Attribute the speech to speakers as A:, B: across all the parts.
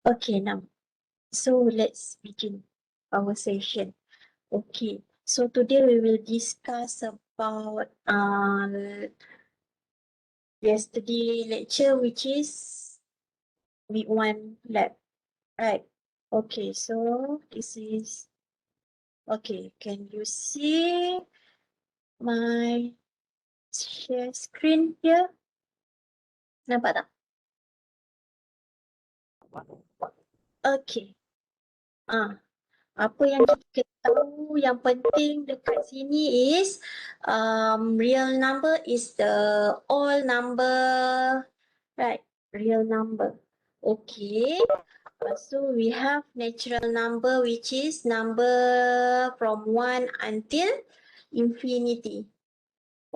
A: Okay, now, so let's begin our session. Okay, so today we will discuss about yesterday lecture, which is week 1 lab, right? Okay, so this is, okay, can you see my share screen here? Nampak tak? Okay. Apa yang kita tahu yang penting dekat sini is real number is the all number, right? Real number. Okay. So we have natural number, which is number from 1 until infinity.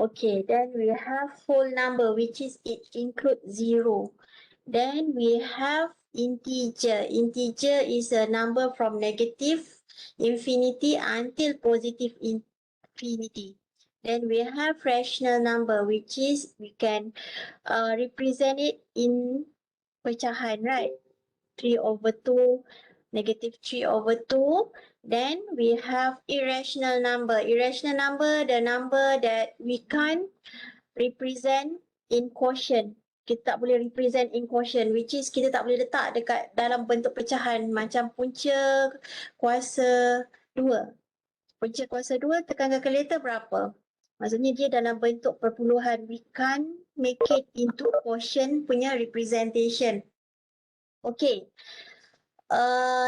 A: Okay, then we have whole number, which is it includes 0. Then we have integer. Integer is a number from negative infinity until positive infinity. Then we have rational number, which is we can represent it in pecahan, right? 3/2, negative 3/2. Then we have irrational number. Irrational number, the number that we can't represent in quotient. Kita tak boleh represent in quotient, which is kita tak boleh letak dekat dalam bentuk pecahan macam punca kuasa 2. Punca kuasa 2 tekan kalkulator berapa? Maksudnya dia dalam bentuk perpuluhan. We can't make it into quotient punya representation. Okay.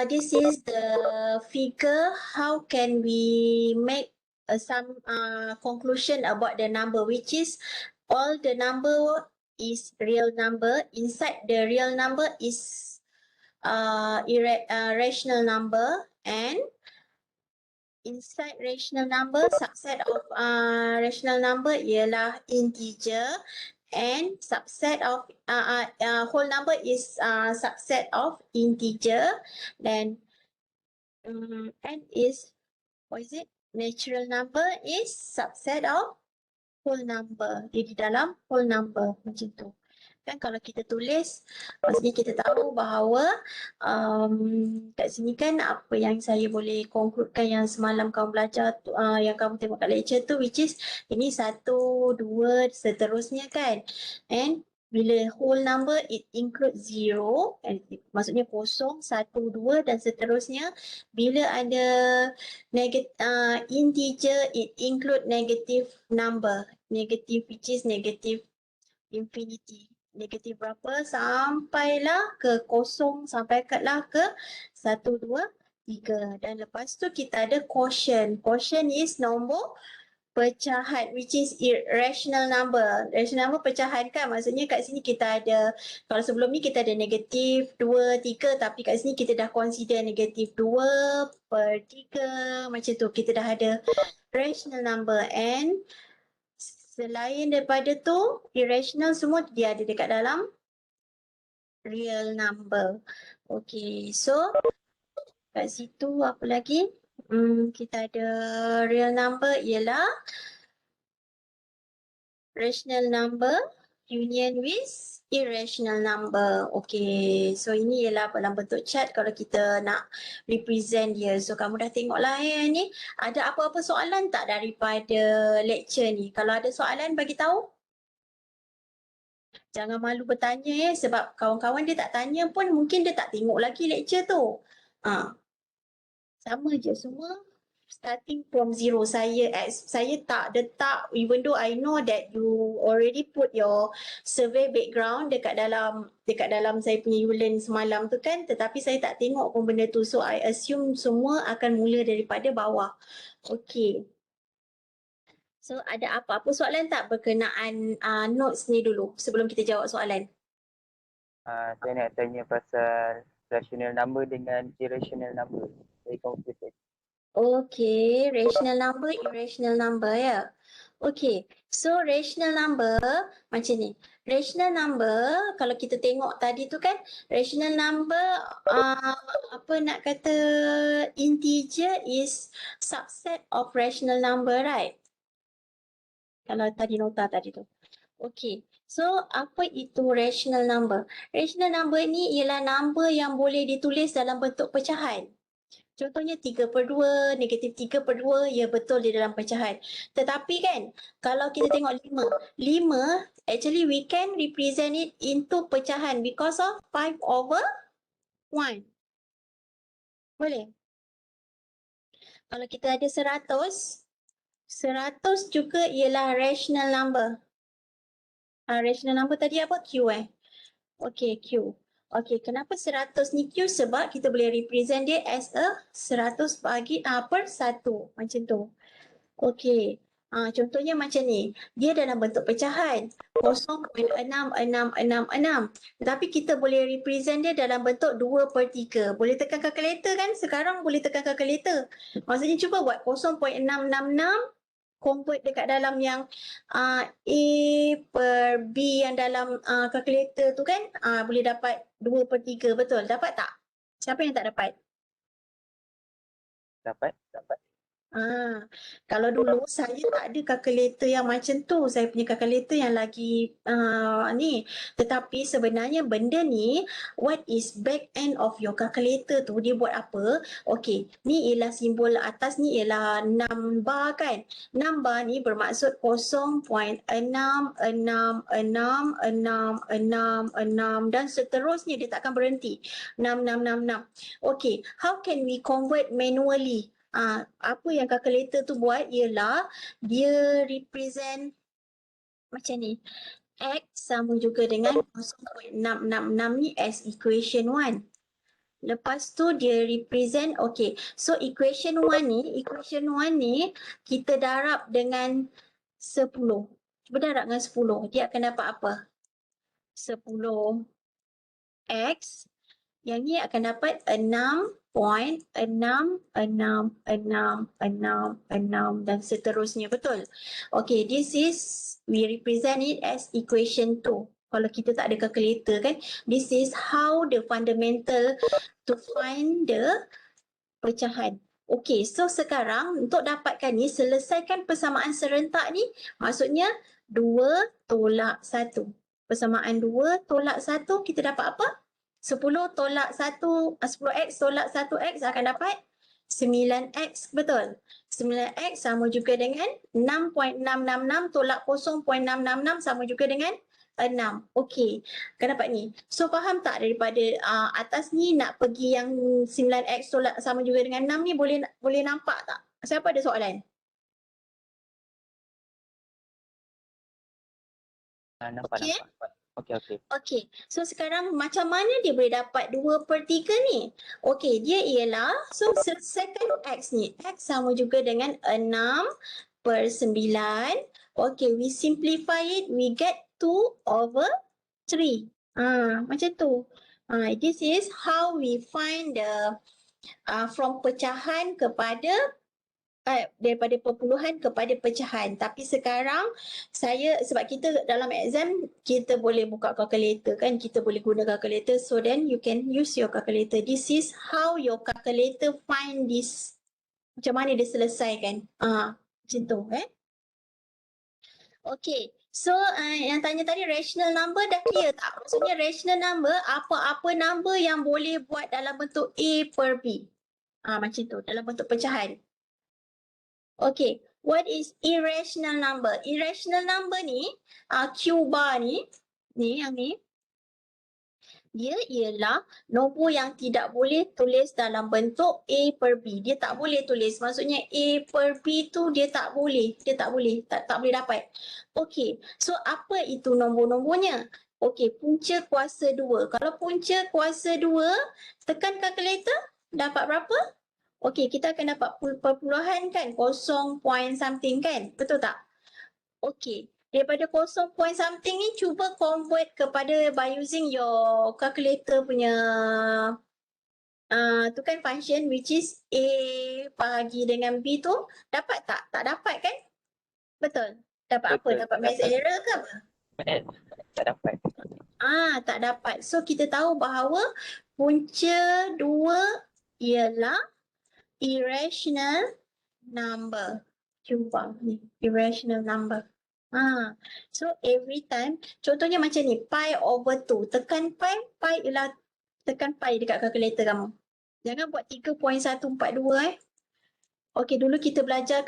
A: This is the figure. How can we make some conclusion about the number, which is all the number is real number. Inside the real number is rational number, and inside rational number, subset of rational number ialah integer, and subset of whole number is subset of integer. Then and is, what is it? Natural number is subset of whole number. Dia di dalam whole number macam tu. Kan kalau kita tulis, maksudnya kita tahu bahawa kat sini kan apa yang saya boleh concludekan yang semalam kamu belajar tu, yang kamu tengok kat lecture tu, which is ini 1, 2, seterusnya kan. And bila whole number it includes 0, maksudnya 0, 1, 2 dan seterusnya. Bila ada integer, it include negative number. Negative, which is negative infinity. Negatif berapa sampailah ke 0, sampailah ke 1, 2, 3. Dan lepas tu kita ada quotient. Quotient is nombor pecahan, which is irrational number. Rational number pecahan kan, maksudnya kat sini kita ada, kalau sebelum ni kita ada negatif 2, 3, tapi kat sini kita dah consider negatif 2/3, macam tu. Kita dah ada rational number, and selain daripada tu, irrational semua dia ada dekat dalam real number. Okay, so kat situ apa lagi? Kita ada real number ialah rational number union with irrational number. Okay, so ini ialah dalam bentuk chart kalau kita nak represent dia. So kamu dah tengok lah ni. Ada apa-apa soalan tak daripada lecture ni? Kalau ada soalan bagi tahu. Jangan malu bertanya sebab kawan-kawan dia tak tanya pun mungkin dia tak tengok lagi lecture tu. Sama je semua starting from zero. Saya tak letak, even though I know that you already put your survey background dekat dalam saya punya Ulearn semalam tu kan, tetapi saya tak tengok pun benda tu. So I assume semua akan mula daripada bawah. Okay. So ada apa-apa soalan tak berkenaan notes ni dulu sebelum kita jawab soalan?
B: Saya nak tanya pasal rational number dengan irrational number. Saya confused.
A: Okay, rational number, irrational number ya. Okay, so rational number macam ni. Rational number, kalau kita tengok tadi tu kan, rational number apa nak kata, integer is subset of rational number, right? Kalau tadi nota tadi tu. Okay, So, apa itu rational number? Rational number ni ialah number yang boleh ditulis dalam bentuk pecahan. Contohnya 3/2, negatif 3/2, ya betul di dalam pecahan. Tetapi kan, kalau kita tengok 5 actually we can represent it into pecahan because of 5/1. Boleh? Kalau kita ada 100 juga ialah rational number. Rational number tadi apa? Q Okey, Q. Okey, kenapa 100 ni Q? Sebab kita boleh represent dia as a 100 per 1. Macam tu. Okey. Contohnya macam ni. Dia dalam bentuk pecahan. 0.6666. Tetapi kita boleh represent dia dalam bentuk 2/3. Boleh tekan kalkulator kan? Sekarang boleh tekan kalkulator. Maksudnya cuba buat 0.666 convert dekat dalam yang A per B yang dalam kalkulator tu kan, boleh dapat 2/3, betul? Dapat tak? Siapa yang tak dapat?
B: Dapat?
A: Kalau dulu saya tak ada kalkulator yang macam tu. Saya punya kalkulator yang lagi ni. Tetapi sebenarnya benda ni, what is back end of your calculator tu, dia buat apa? Okey, ni ialah simbol atas ni ialah 6 bar kan. 6 bar ni bermaksud 0.666666 dan seterusnya, dia takkan berhenti. 6666. Okey, how can we convert manually? Apa yang kalkulator tu buat ialah dia represent macam ni. X sama juga dengan 0.666 ni as equation 1. Lepas tu dia represent, okay. So equation 1 ni kita darab dengan 10. Cuba darab dengan 10. Dia akan dapat apa? 10 X. Yang ni akan dapat 6.666666 dan seterusnya, betul? Okay, this is, we represent it as equation 2. Kalau kita tak ada calculator kan, this is how the fundamental to find the pecahan. Okay, so sekarang untuk dapatkan ni, selesaikan persamaan serentak ni, maksudnya 2 tolak 1. Persamaan 2 tolak 1, kita dapat apa? 10 tolak 1, 10x tolak 1x akan dapat 9x, betul? 9x sama juga dengan 6.666 tolak 0.666 sama juga dengan 6. Okey, akan dapat ni. So faham tak daripada atas ni nak pergi yang 9x tolak sama juga dengan 6 ni, boleh nampak tak? Siapa ada soalan?
B: Nampak. Okey.
A: Okey, so sekarang macam mana dia boleh dapat 2/3 ni? Okey, dia ialah, so selesaikan X ni. X sama juga dengan 6/9. Okey, we simplify it, we get 2/3. Macam tu. This is how we find the from pecahan kepada daripada perpuluhan kepada pecahan. Tapi sekarang sebab kita dalam exam kita boleh buka calculator kan, kita boleh guna calculator, so then you can use your calculator. This is how your calculator find this, macam mana dia selesaikan. Macam tu Okay, so yang tanya tadi rational number dah clear tak? Maksudnya rational number apa-apa number yang boleh buat dalam bentuk A per B. Macam tu, dalam bentuk pecahan. Okay, what is irrational number? Irrational number ni, Q bar ni, yang ni, dia ialah nombor yang tidak boleh tulis dalam bentuk A per B. Dia tak boleh tulis. Maksudnya A per B tu dia tak boleh. Tak boleh dapat. Okay, so apa itu nombor-nombornya? Okay, punca kuasa 2. Kalau punca kuasa 2, tekan kalkulator, dapat berapa? Okey, kita akan dapat perpuluhan kan, 0 point something kan, betul tak? Okey, daripada 0 point something ni cuba convert kepada by using your calculator punya tu kan function which is A bagi dengan B tu, dapat tak? Tak dapat kan? Betul. Dapat apa? Dapat math error ke apa?
B: Tak dapat.
A: Tak dapat. So kita tahu bahawa punca 2 ialah irrational number. Cuba ni, irrational number. So every time, contohnya macam ni, pi over 2. Tekan pi ialah tekan pi dekat kalkulator kamu. Jangan buat 3.142 Okey, dulu kita belajar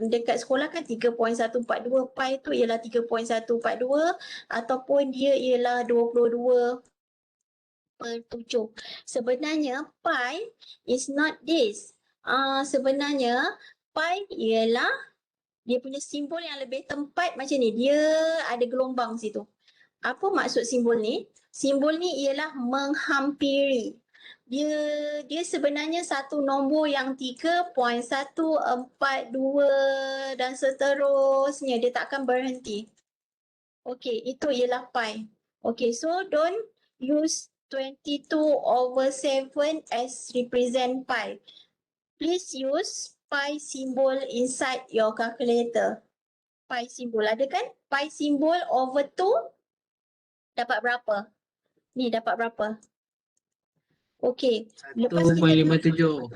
A: dekat sekolah kan 3.142 pi tu ialah 3.142 ataupun dia ialah 22/7. Sebenarnya pi is not this. Sebenarnya pi ialah dia punya simbol yang lebih tempat macam ni. Dia ada gelombang situ. Apa maksud simbol ni? Simbol ni ialah menghampiri. Dia sebenarnya satu nombor yang 3.142 dan seterusnya. Dia tak akan berhenti. Okey, itu ialah pi. Okey, so don't use 22/7 as represent pi. Please use pi symbol inside your calculator. Pi symbol ada kan? Pi symbol over 2 dapat berapa? Ni dapat berapa? Okey, lepas kita
C: 1.57.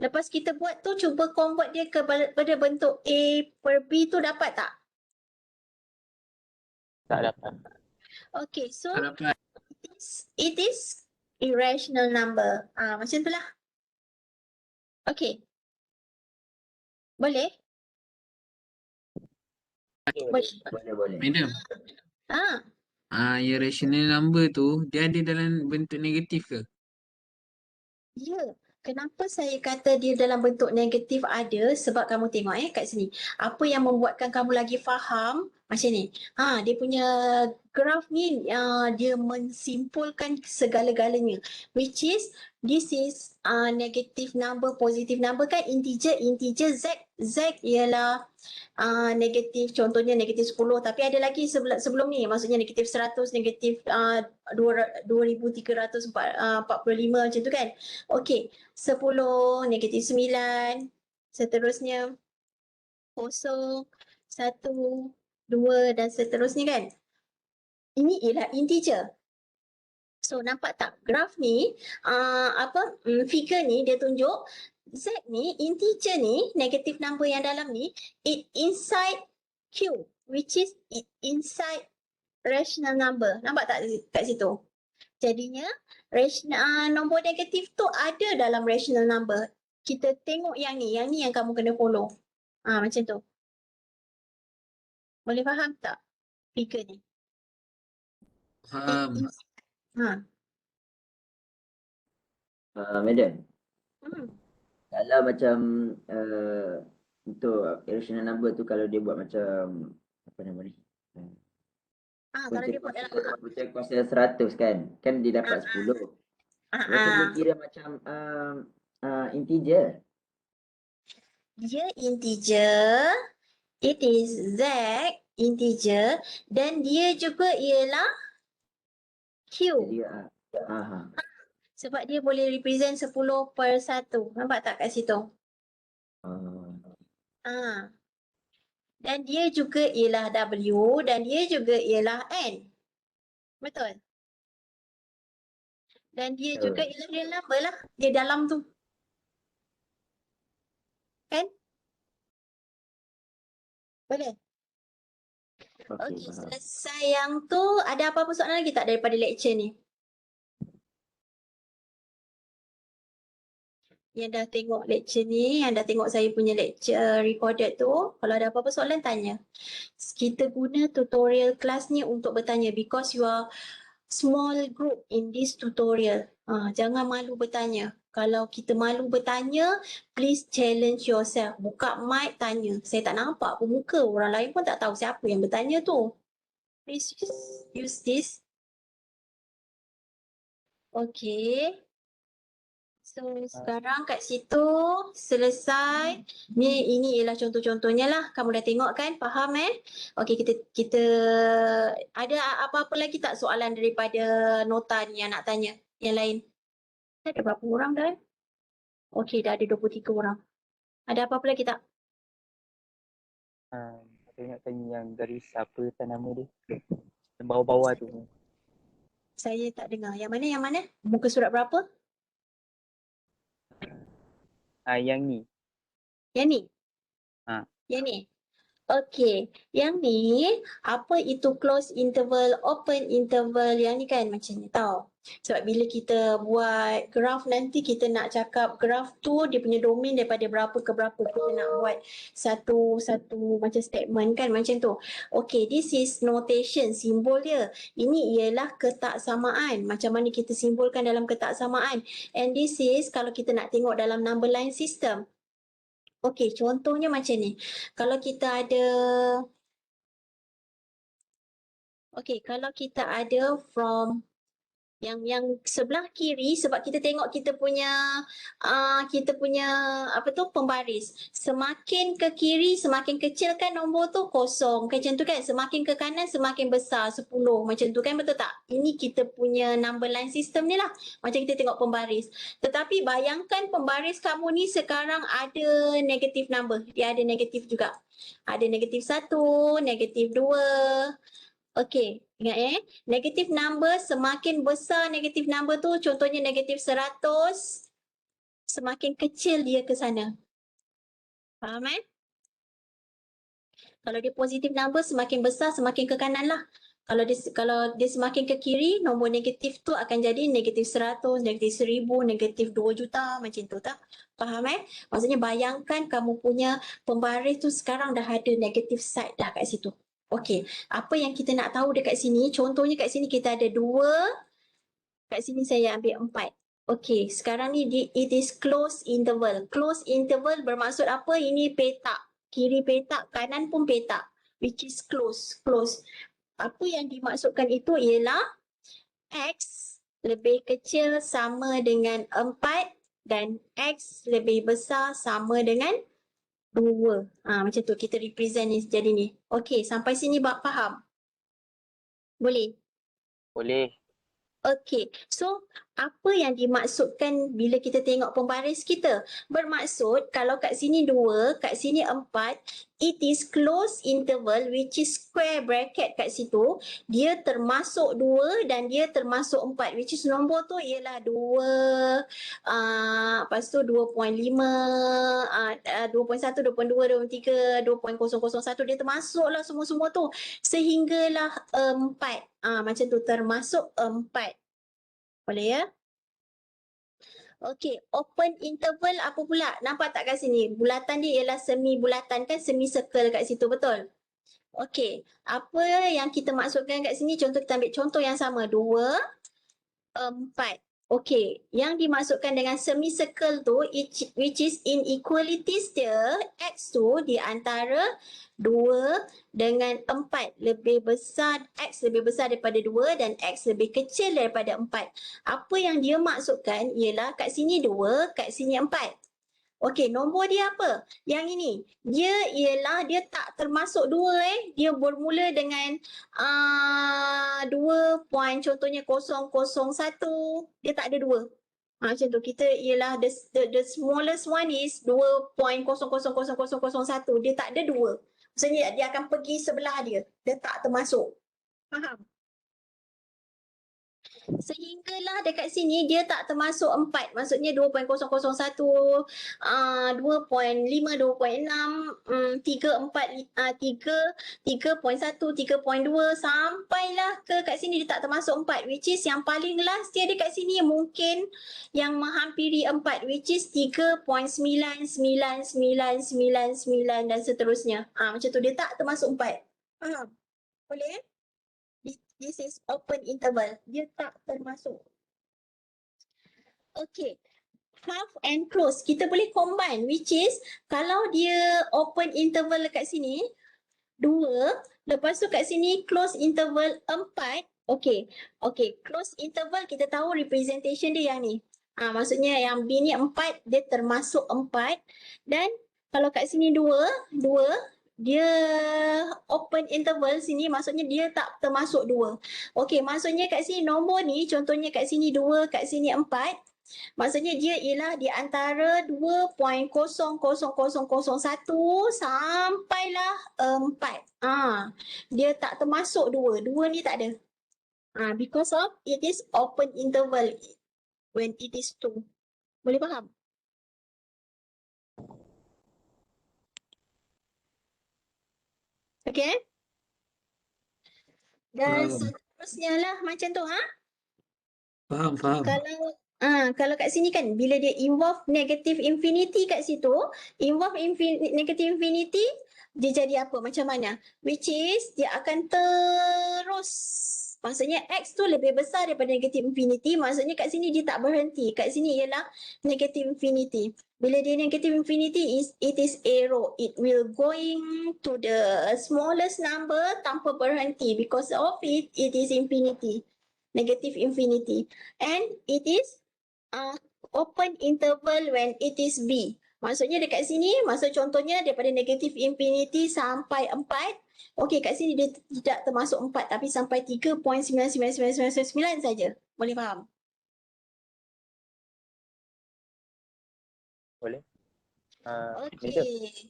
A: lepas kita buat tu cuba convert dia kepada bentuk A per B tu dapat tak?
B: Tak dapat.
A: Okey, so
C: Tak dapat.
A: it is irrational number. Macam tu lah. Okey. Boleh? Boleh.
C: Madam,
A: Ah,
C: irrational number tu dia ada dalam bentuk negatif ke?
A: ya. Kenapa saya kata dia dalam bentuk negatif ada? Sebab kamu tengok kat sini. Apa yang membuatkan kamu lagi faham macam ni. Dia punya graf ni dia mensimpulkan segala-galanya. Which is this is negative number, positive number kan integer Z ialah negatif, contohnya negatif 10, tapi ada lagi sebelum ni, maksudnya negatif 100, negatif 2345 macam tu kan. Okey, 10, negatif 9, seterusnya 0, 1, 2 dan seterusnya kan. Ini ialah integer. So nampak tak graf ni, figure ni dia tunjuk Z ni, integer ni, negative number yang dalam ni, it inside Q, which is it inside rational number. Nampak tak kat situ? Jadinya nombor negatif tu ada dalam rational number. Kita tengok yang ni yang kamu kena follow. Macam tu. Boleh faham tak figure ni?
C: Faham.
D: Madam,
A: Hmm.
D: kalau macam untuk irrational number tu kalau dia buat macam apa nama ni?
A: Kalau dia buat dalam
D: Punca kuasa 100 kan? Kan dia dapat 10. Lepas dia kira macam integer.
A: Dia integer, it is Z integer dan dia juga ialah Q.
D: Jadi
A: Sebab dia boleh represent 10/1. Nampak tak kat situ? Dan dia juga ialah W dan dia juga ialah N. Betul? Dan dia juga ialah real number lah. Dia dalam tu. Kan? Boleh? Okey, selesai yang tu. Ada apa-apa soalan lagi tak daripada lecture ni? Yang dah tengok lecture ni, yang dah tengok saya punya lecture recorded tu, kalau ada apa-apa soalan tanya. Kita guna tutorial kelas ni untuk bertanya because you are small group in this tutorial. Jangan malu bertanya. Kalau kita malu bertanya, please challenge yourself. Buka mic, tanya. Saya tak nampak pun muka. Orang lain pun tak tahu siapa yang bertanya tu. Please use this. Okay. So sekarang kat situ selesai. Ini ialah contoh-contohnya lah. Kamu dah tengok kan? Faham Okey, kita ada apa-apa lagi tak soalan daripada nota ni yang nak tanya? Yang lain? Ada berapa orang dah? Okey, dah ada 23 orang. Ada apa-apa lagi tak?
B: Saya nak tanya yang garis apa nama dia? Yang bawah-bawah tu.
A: Saya tak dengar. Yang mana? Muka surat berapa?
B: Yang ni.
A: Yang ni?
B: Ha.
A: Yang ni? Okey, yang ni apa itu close interval, open interval, yang ni kan macam ni tau. Sebab bila kita buat graf nanti kita nak cakap graf tu dia punya domain daripada berapa ke berapa, kita nak buat satu macam statement kan macam tu. Okey, this is notation, simbol dia. Ini ialah ketaksamaan. Macam mana kita simbolkan dalam ketaksamaan. And this is kalau kita nak tengok dalam number line system. Okey, contohnya macam ni. Kalau kita ada kalau kita ada from yang sebelah kiri, sebab kita tengok kita punya apa tu pembaris. Semakin ke kiri semakin kecil kan nombor tu, kosong. Macam tu kan. Semakin ke kanan semakin besar, 10. Macam tu kan, betul tak? Ini kita punya number line system ni lah. Macam kita tengok pembaris. Tetapi bayangkan pembaris kamu ni sekarang ada negative number. Dia ada negatif juga. Ada negatif 1, negatif 2. Okey, ingat negative number semakin besar negative number tu, contohnya negatif 100, semakin kecil dia ke sana. Faham Kalau dia positive number semakin besar semakin ke kanan lah. Kalau dia semakin ke kiri, nombor negatif tu akan jadi negatif 100, negatif 1000, negatif 2 juta, macam tu tak? Faham Maksudnya bayangkan kamu punya pembaris tu sekarang dah ada negative side dah kat situ. Okey, apa yang kita nak tahu dekat sini, contohnya kat sini kita ada 2, kat sini saya ambil 4. Okey, sekarang ni it is close interval. Close interval bermaksud apa? Ini petak. Kiri petak, kanan pun petak. Which is close. Apa yang dimaksudkan itu ialah X lebih kecil sama dengan 4 dan X lebih besar sama dengan 2. Macam tu kita represent ni jadi ni. Okey, sampai sini faham? Boleh?
B: Boleh.
A: Okey, so apa yang dimaksudkan bila kita tengok pembaris kita? Bermaksud kalau kat sini 2, kat sini 4, it is close interval which is square bracket kat situ. Dia termasuk 2 dan dia termasuk 4 which is nombor tu ialah 2, lepas tu 2.5, 2.1, 2.2, 2.3, 2.001, dia termasuklah semua-semua tu. Sehinggalah 4. Macam tu termasuk 4. Boleh ya? Okey, open interval apa pula? Nampak tak kat sini? Bulatan dia ialah semi bulatan kan, semi circle kat situ, betul? Okey, apa yang kita maksudkan kat sini? Contoh kita ambil contoh yang sama. 2, 4. Okey, yang dimaksudkan dengan semicircle tu which is inequalities dia, X tu di antara 2 dengan 4 lebih besar, X lebih besar daripada 2 dan X lebih kecil daripada 4. Apa yang dia maksudkan ialah kat sini 2, kat sini 4. Okey, nombor dia apa? Yang ini. Dia ialah dia tak termasuk 2 Dia bermula dengan 2 point contohnya 001. Dia tak ada 2. Macam tu. Kita ialah the smallest one is 2.0000001. Dia tak ada 2. Maksudnya dia akan pergi sebelah dia. Dia tak termasuk. Faham? Sehinggalah dekat sini dia tak termasuk 4. Maksudnya 2.001, 2.5, 2.6, 3, 4, 3.1, 3.2 sampailah ke kat sini dia tak termasuk 4. Which is yang paling last dia dekat sini mungkin yang menghampiri 4. Which is 3.999999 dan seterusnya. Macam tu dia tak termasuk 4. Faham? Boleh? This is open interval. Dia tak termasuk. Okay. Half and close. Kita boleh combine. Which is, kalau dia open interval dekat sini, 2. Lepas tu kat sini close interval 4. Okay. Okay. Close interval kita tahu representation dia yang ni. Maksudnya yang B ni 4. Dia termasuk 4. Dan kalau kat sini 2. Dia open interval sini maksudnya dia tak termasuk 2. Okey, maksudnya kat sini nombor ni contohnya kat sini 2, kat sini 4. Maksudnya dia ialah di antara 2.00001 sampailah 4. Dia tak termasuk 2. 2 ni tak ada. Because of it is open interval when it is 2. Boleh faham? Okay? Dan
C: Faham.
A: seterusnya lah macam tu. Ha?
C: Faham, faham.
A: Kalau kat sini kan bila dia involve negative infinity kat situ, negative infinity dia jadi apa? Macam mana? Which is dia akan terus. Maksudnya X tu lebih besar daripada negative infinity. Maksudnya kat sini dia tak berhenti. Kat sini ialah negative infinity. Bila dia negative infinity, it is arrow. It will going to the smallest number tanpa berhenti. Because of it is infinity. Negative infinity. And it is open interval when it is B. Maksudnya dekat sini, maksud contohnya daripada negative infinity sampai 4. Okey, kat sini dia tidak termasuk 4 tapi sampai 3.99999 saja. Boleh faham?
B: Boleh? Ni tu.
A: Okey.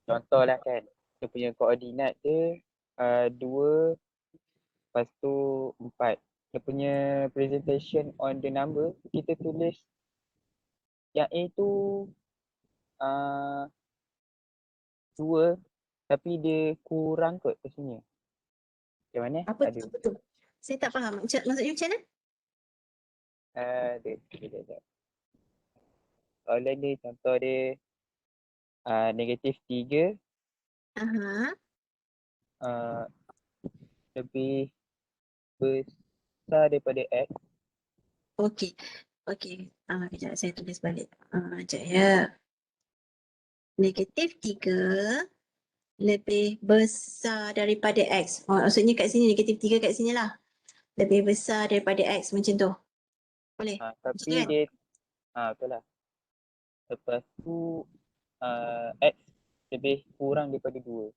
B: Contoh lah kan. Dia punya koordinat dia 2, lepas tu 4. Dia punya presentation on the number, kita tulis yang A tu 2 tapi dia kurang kot ke sini. Macam mana?
A: Apa tu? Saya tak faham. Maksudnya macam mana?
B: Sekejap. Soalan dia, contoh dia negatif 3
A: Aha.
B: lebih besar daripada X.
A: Okey. Kejap saya tulis balik. Sekejap ya. Negatif 3 lebih besar daripada X. Maksudnya kat sini negatif 3 kat sini lah. Lebih besar daripada X macam tu. Boleh?
B: Tapi
A: Macam tu kan?
B: dia betul lah. Lepas tu X lebih kurang daripada 2.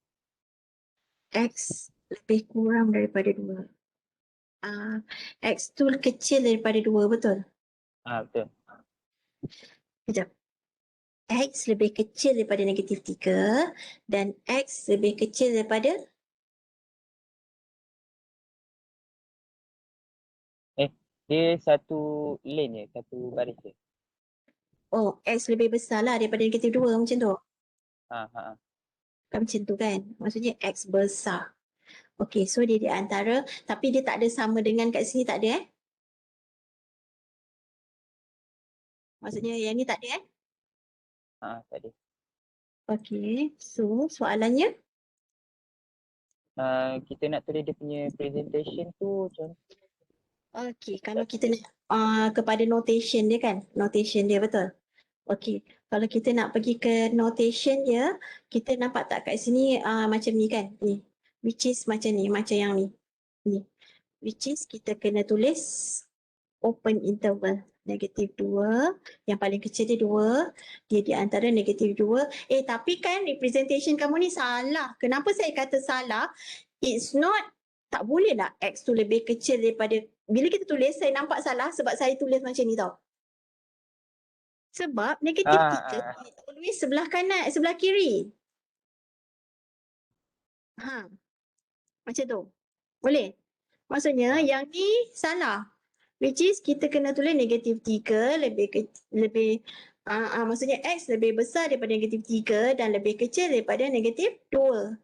A: X lebih kurang daripada 2. X tu kecil daripada 2, betul?
B: Betul.
A: Sekejap. X lebih kecil daripada negatif 3 dan X lebih kecil daripada
B: Dia satu lane je, satu baris je.
A: X lebih besar lah daripada negatif 2 macam tu. Kan macam tu kan? Maksudnya X besar. Okey, so dia di antara tapi dia tak ada sama dengan kat sini tak ada Maksudnya yang ni tak ada
B: Tak ada.
A: Okey, so soalannya
B: Kita nak tulis dia punya presentation tu contoh.
A: okey, kalau kita nak kepada notation dia kan? Notation dia betul. Okey, kalau kita nak pergi ke notation dia, kita nampak tak kat sini macam ni kan? Ni. Which is macam ni, macam yang ni. Ni. Which is kita kena tulis open interval. Negatif 2, yang paling kecil dia 2, dia di antara negatif 2. Tapi kan representation kamu ni salah. Kenapa saya kata salah? It's not, tak boleh lah X tu lebih kecil daripada, bila kita tulis saya nampak salah sebab saya tulis macam ni tau. Sebab negatif 3 always sebelah kanan, sebelah kiri. Macam tu. Boleh? Maksudnya yang ni salah. Which is kita kena tulis negatif 3 maksudnya X lebih besar daripada negatif 3 dan lebih kecil daripada negatif 2.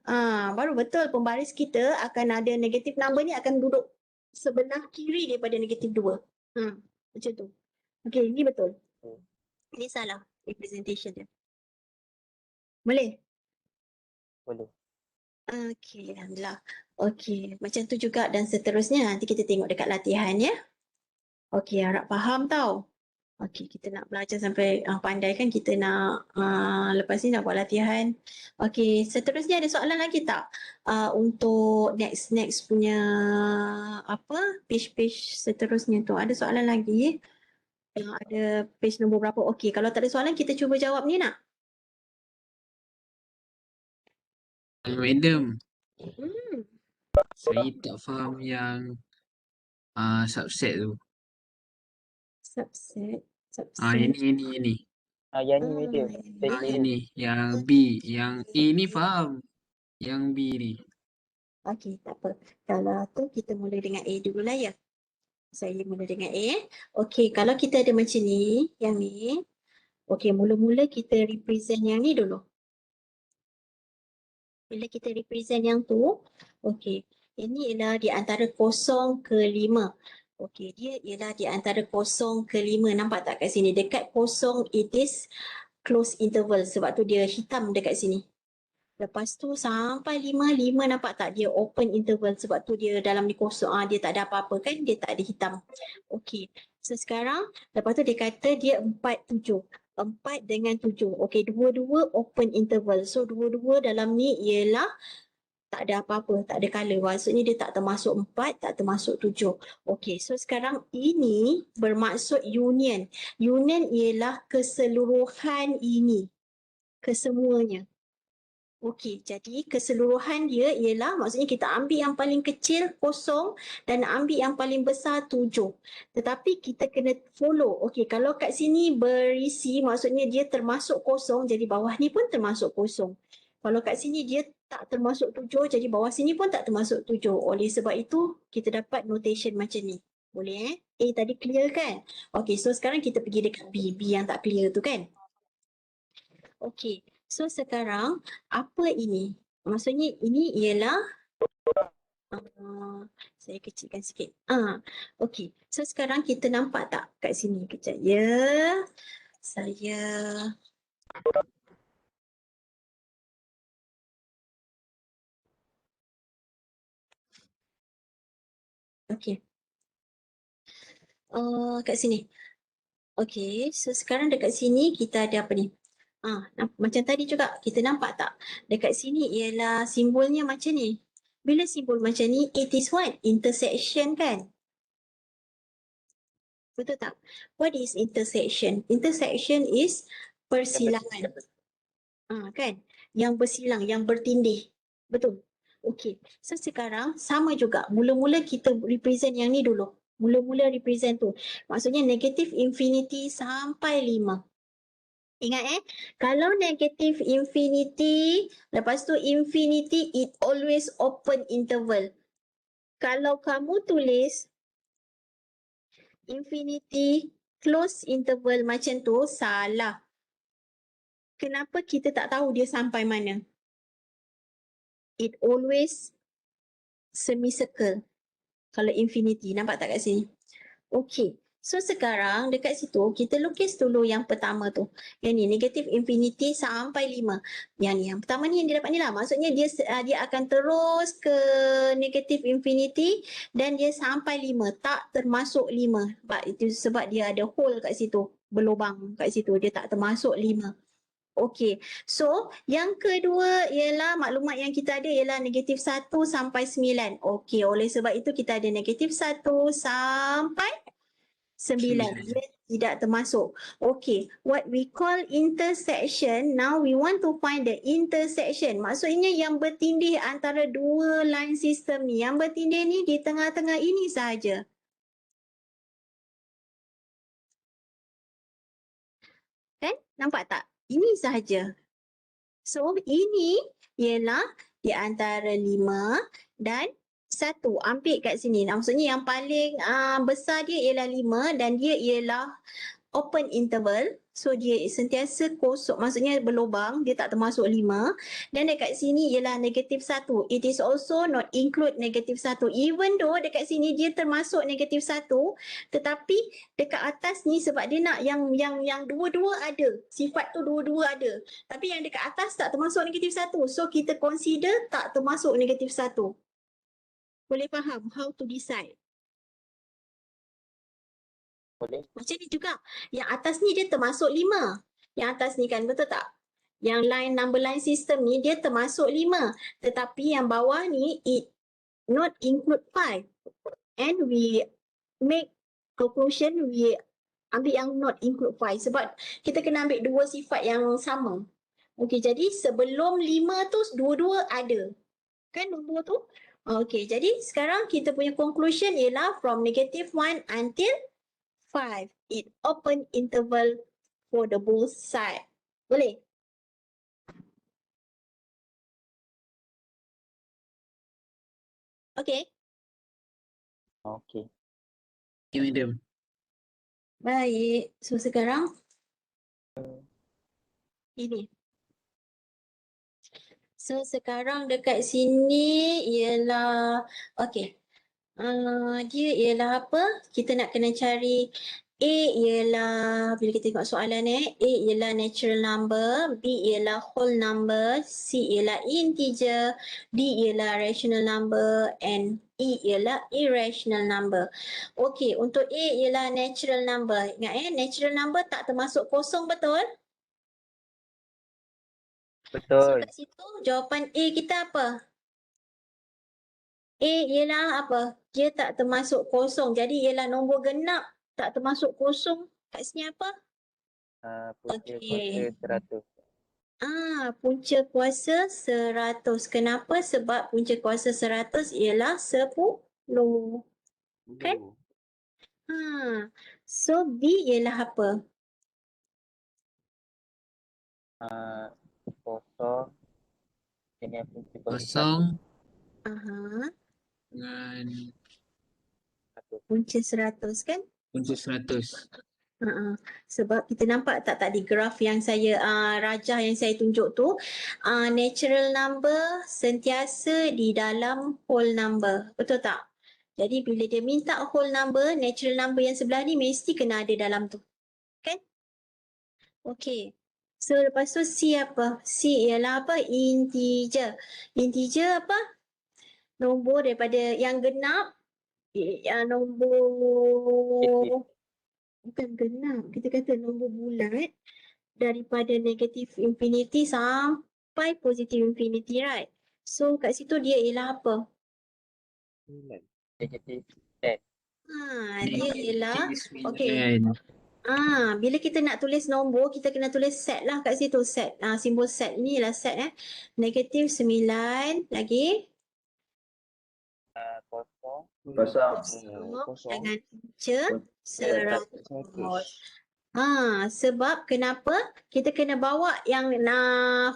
A: Baru betul pembaris kita akan ada negatif number ni akan duduk sebelah kiri daripada negatif 2. Macam tu. Okey, ini betul. Ini salah representation dia. Boleh?
B: Boleh.
A: Okey, alhamdulillah. Okey, macam tu juga dan seterusnya. Nanti kita tengok dekat latihan ya. Okey, harap faham tau. Okey, kita nak belajar sampai pandai kan, kita nak lepas ni nak buat latihan. Okey, seterusnya ada soalan lagi tak? Untuk next punya page seterusnya tu. Ada soalan lagi? Yang ada page nombor berapa? Okey, kalau tak ada soalan kita cuba jawab ni nak?
C: Madam,
A: Hmm.
C: saya tak faham yang subset tu.
A: Subset.
C: Yang ni.
B: Yang ni medium.
C: Yang ni, yang B, yang A ni faham. Yang B ni.
A: Okey, tak apa. Kalau tu kita mula dengan A dulu lah ya. Saya mula dengan A. Okey, kalau kita ada macam ni, yang ni. Okey, mula-mula kita represent yang ni dulu. Bila kita represent yang tu, okey. Ini ialah di antara 0 ke 5. Okey, dia ialah di antara 0 ke 5. Nampak tak kat sini? Dekat 0 it is close interval sebab tu dia hitam dekat sini. Lepas tu sampai 5, 5 nampak tak dia open interval sebab tu dia dalam ni kosong. Dia tak ada apa-apa kan, dia tak ada hitam. Okey. So sekarang lepas tu dia kata dia 4, 7. 4 dengan 7. Okey, dua-dua open interval. So dua-dua dalam ni ialah tak ada apa-apa, tak ada color. Maksudnya dia tak termasuk 4, tak termasuk 7. Okey, so sekarang ini bermaksud union. Union ialah keseluruhan ini. Kesemuanya. Okey, jadi keseluruhan dia ialah maksudnya kita ambil yang paling kecil 0 dan ambil yang paling besar 7. Tetapi kita kena follow. Okey, kalau kat sini berisi maksudnya dia termasuk 0, jadi bawah ni pun termasuk 0. Kalau kat sini dia tak termasuk 7, jadi bawah sini pun tak termasuk 7. Oleh sebab itu kita dapat notation macam ni. Boleh A tadi clear kan? Okey, so sekarang kita pergi dekat B. B yang tak clear tu kan? Okey, so sekarang apa ini? Maksudnya ini ialah saya kecilkan sikit. Okey. So sekarang kita nampak tak kat sini kejap ya. Saya okey. Kat sini. Okey, so sekarang dekat sini kita ada apa ni? Macam tadi juga kita nampak tak? Dekat sini ialah simbolnya macam ni. Bila simbol macam ni, it is what? Intersection kan? Betul tak? What is intersection? Intersection is persilangan. Kan? Yang bersilang, yang bertindih. Betul? Okey. So sekarang sama juga. Mula-mula kita represent yang ni dulu. Mula-mula represent tu. Maksudnya negative infinity sampai 5. Ingat kalau negative infinity, lepas tu infinity, it always open interval. Kalau kamu tulis infinity close interval macam tu, salah. Kenapa kita tak tahu dia sampai mana? It always semicircle. Kalau infinity, nampak tak kat sini? Okey. So sekarang dekat situ kita lukis dulu yang pertama tu. Yang ni negative infinity sampai 5. Yang ni yang pertama ni yang dia dapat ni lah. Maksudnya dia akan terus ke negative infinity dan dia sampai 5. Tak termasuk 5. Sebab dia ada hole kat situ. Berlubang kat situ. Dia tak termasuk 5. Okey, so yang kedua ialah maklumat yang kita ada ialah negatif 1 sampai 9. Okey, oleh sebab itu kita ada negatif 1 sampai 9. Dia tidak termasuk. Okey, what we call intersection, now we want to find the intersection. Maksudnya yang bertindih antara dua line system ni. Yang bertindih ni di tengah-tengah ini sahaja. Kan? Nampak tak? Ini sahaja. So, ini ialah di antara 5 dan 1. Ambil kat sini. Maksudnya yang paling besar dia ialah 5 dan dia ialah open interval. So, dia sentiasa kosong. Maksudnya berlubang. Dia tak termasuk 5. Dan dekat sini ialah negatif 1. It is also not include negatif 1. Even though dekat sini dia termasuk negatif 1. Tetapi dekat atas ni sebab dia nak yang dua-dua ada. Sifat tu dua-dua ada. Tapi yang dekat atas tak termasuk negatif 1. So, kita consider tak termasuk negatif 1. Boleh faham how to decide?
B: Boleh.
A: Macam ni juga. Yang atas ni dia termasuk 5. Yang atas ni kan, betul tak? Yang number line system ni dia termasuk 5. Tetapi yang bawah ni it not include 5. And we make conclusion, we ambil yang not include 5. Sebab kita kena ambil dua sifat yang sama. Okey, jadi sebelum 5 tu dua-dua ada. Kan nombor tu? Okey, jadi sekarang kita punya conclusion ialah from negative 1 until 5. It open interval for the both side. Boleh? Okay.
B: Okey.
C: Okay, madam.
A: Baik. So sekarang ini. So sekarang dekat sini ialah okey. Dia ialah apa? Kita nak kena cari A ialah bila kita tengok soalan A ialah natural number, B ialah whole number, C ialah integer, D ialah rational number and E ialah irrational number. Okey, untuk A ialah natural number. Ingat natural number tak termasuk kosong, betul? So
B: Betul.
A: kat situ jawapan A kita apa? A ialah apa? Dia tak termasuk kosong. Jadi ialah nombor genap tak termasuk kosong. Kat sini apa?
B: Punca
A: Okey.
B: kuasa 100.
A: Punca kuasa 100. Kenapa? Sebab punca kuasa 100 ialah 10. Kan? So B ialah apa?
B: Kosong dengan punca kuasa
C: Kosong
A: Aha,
C: dengan
B: 100.
A: punca 100 kan?
C: punca 100.
A: Sebab kita nampak tak di graf yang saya rajah yang saya tunjuk tu, natural number sentiasa di dalam whole number, betul tak? Jadi bila dia minta whole number, natural number yang sebelah ni mesti kena ada dalam tu, kan? Okey. So lepas tu C apa? C ialah apa? Integer. Integer apa? Nombor daripada yang genap, nombor bukan genap, kita kata nombor bulat daripada negatif infinity sampai positif infinity, right? So kat situ dia ialah apa?
B: Negatif 10.
A: Dia ialah
C: Okey.
A: bila kita nak tulis nombor, kita kena tulis set lah kat situ, set. Simbol set ni ialah set Negatif 9 lagi
B: Kosong.
D: Kosong.
A: dengan punca 100.
B: 100.
A: Sebab kenapa kita kena bawa yang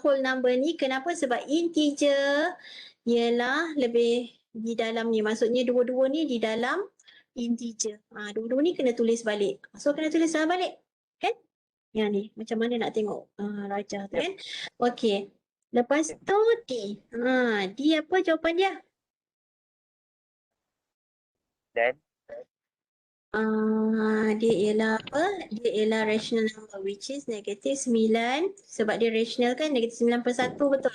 A: whole number ni? Kenapa? Sebab integer ialah lebih di dalam ni. Maksudnya dua-dua ni di dalam integer. Dua-dua ni kena tulis balik. So kena tulis balik. Kan? Yang ni. Macam mana nak tengok rajah tu kan? Okey. Lepas tu D. D apa jawapan dia?
B: Dan
A: Dia ialah apa? Dia ialah rational number which is negatif 9 sebab dia rational kan, negatif 9 per 1, betul?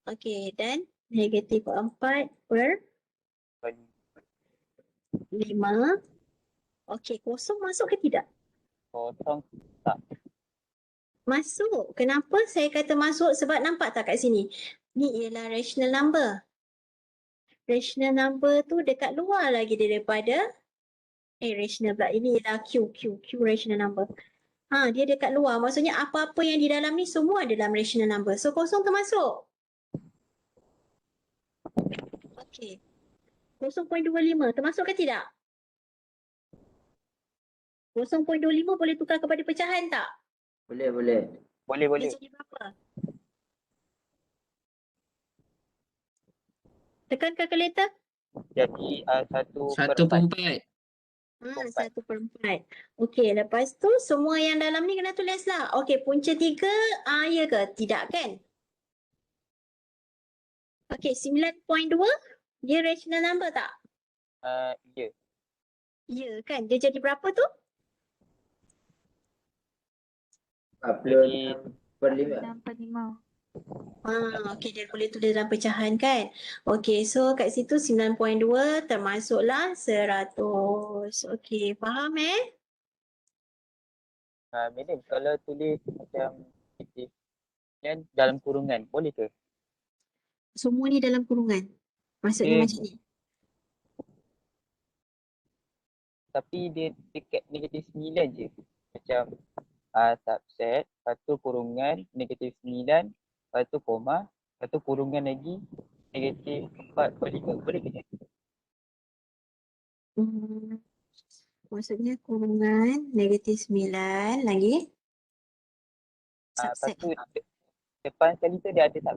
A: Okey, dan negatif 4 per 5. Okey, kosong masuk ke tidak?
B: kosong
A: Masuk. Kenapa saya kata masuk? Sebab nampak tak kat sini? Ni ialah rational number. Rational number tu dekat luar lagi daripada rational pula. Ini ialah Q rational number. Dia dekat luar. Maksudnya apa-apa yang di dalam ni semua dalam rational number. So kosong termasuk. Okey. 0.25 termasuk ke tidak? 0.25 boleh tukar kepada pecahan tak?
D: Boleh.
B: boleh.
A: Dia jadi berapa? Tekan kalkulator.
B: Jadi 1/4.
C: 1/4.
A: 1/4. Okey, lepas tu semua yang dalam ni kena tulis lah. Okey, punca 3, ya ke? Tidak kan? Okey, 9.2 dia rational number tak?
B: Ya.
A: Ya kan? Dia jadi berapa tu?
D: 46 per 5.
E: 6/5.
A: Okey, dia boleh tulis dalam pecahan kan? Okey, so kat situ 9.2 termasuklah 100. Okey, faham
B: Madam, kalau tulis macam negatif dan dalam kurungan, boleh ke?
A: Semua ni dalam kurungan. Maksudnya
B: Dia-
A: macam ni.
B: Tapi dia dekat negatif 9 je. Macam subset, lepas tu kurungan, negatif 9, lepas tu koma, lepas tu kurungan lagi, negatif 4/5. Boleh ke?
A: Maksudnya kurungan negatif 9 lagi.
B: Lepas
A: Subset.
B: tu depan sekali tu dia ada kan?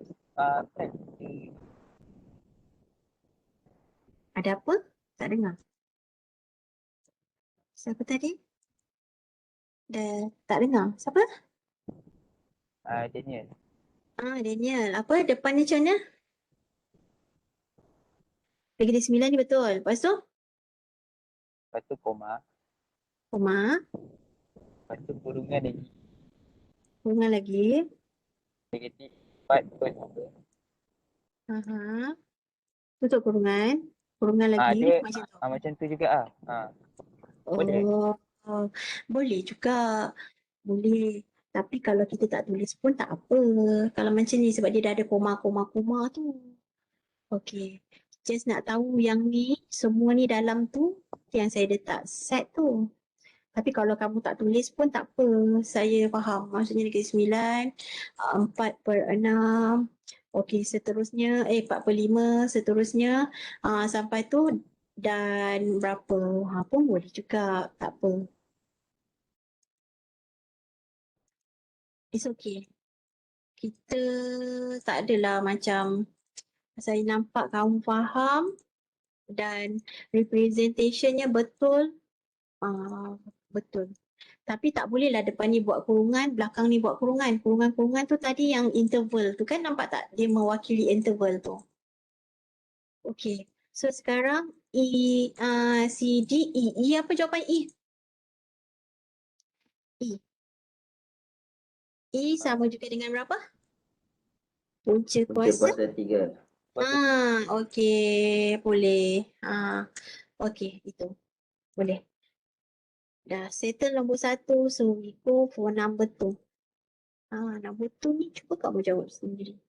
A: Ada apa? Tak dengar. Siapa tadi? Tak dengar. Siapa?
B: Daniel.
A: Daniel. Apa depannya macam mana? Negatif 9 ni betul. Lepas tu,
B: Lepas tu koma.
A: koma,
B: Lepas tu kurungan lagi.
A: kurungan lagi.
B: Negatif 4 per number.
A: Aha. Tutup kurungan. Kurungan lagi.
B: Dia
A: Macam tu.
B: macam tu juga boleh.
A: Oh, boleh juga. Boleh. Tapi kalau kita tak tulis pun tak apa. Kalau macam ni sebab dia dah ada koma tu. Okey. Just nak tahu yang ni, semua ni dalam tu yang saya letak set tu. Tapi kalau kamu tak tulis pun tak apa. Saya faham. Maksudnya negatif 9, 4 per 6. Okey, seterusnya 4 per 5, seterusnya sampai tu dan berapa. Pun boleh juga. Tak apa. It's okay. Kita tak adalah macam saya nampak kamu faham dan representationnya betul. Betul. Tapi tak bolehlah depan ni buat kurungan, belakang ni buat kurungan. Kurungan-kurungan tu tadi yang interval tu kan, nampak tak? Dia mewakili interval tu. Okay. So sekarang C, D, E. E apa jawapan E? E. E sama juga dengan berapa? Punca
D: Punca
A: kuasa.
D: kuasa 3.
A: Okey. Boleh. Okey, itu. Boleh. Dah settle nombor 1. So we go for number 2. Nombor 2 ni cuba kamu jawab sendiri.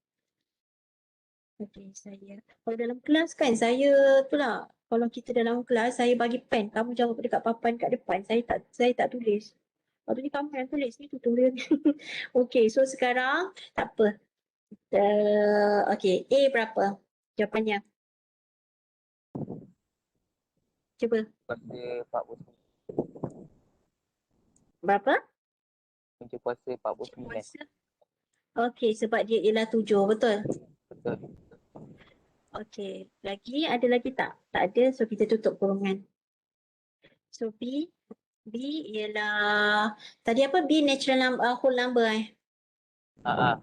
A: Okey, saya. Kalau dalam kelas kan saya tu lah. Kalau kita dalam kelas saya bagi pen, kamu jawab dekat papan kat depan. Saya tak tulis. Lepas tu ni kamu yang tulis ni tutorial ni. Okey, so sekarang tak apa. Okey, A berapa? Jawapannya. Cuba.
B: Kuasa 49.
A: Berapa?
B: Punca kuasa 49.
A: Kuasa. Okey, sebab dia ialah 7, betul?
B: Betul.
A: Okey, ada lagi tak? Tak ada, so kita tutup kurungan. So B ialah tadi apa? B natural number, whole number
B: Apa?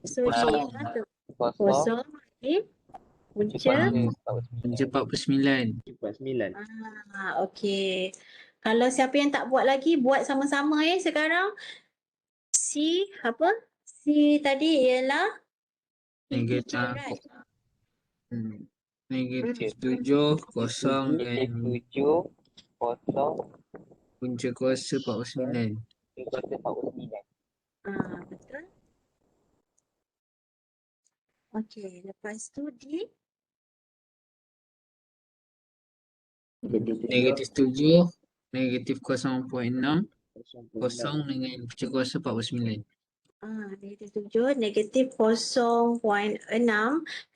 A: So dia
C: Kosong.
A: ialah
B: Kosong.
A: kosong. Okay. Punca.
C: Punca 49.
E: 49.
A: Okey. Kalau siapa yang tak buat lagi, buat sama-sama sekarang. C apa? C tadi ialah
C: Negatif
A: right?
C: negatif 7 kosong
B: Negatif
C: dan
B: 7 kosong
C: punca kuasa 49.
B: punca kuasa 49.
A: Betul. Okey, lepas tu D
C: Negatif 7 negatif 0.6 kosong dengan punca kuasa 49.
A: negatif 7, negatif 0.6.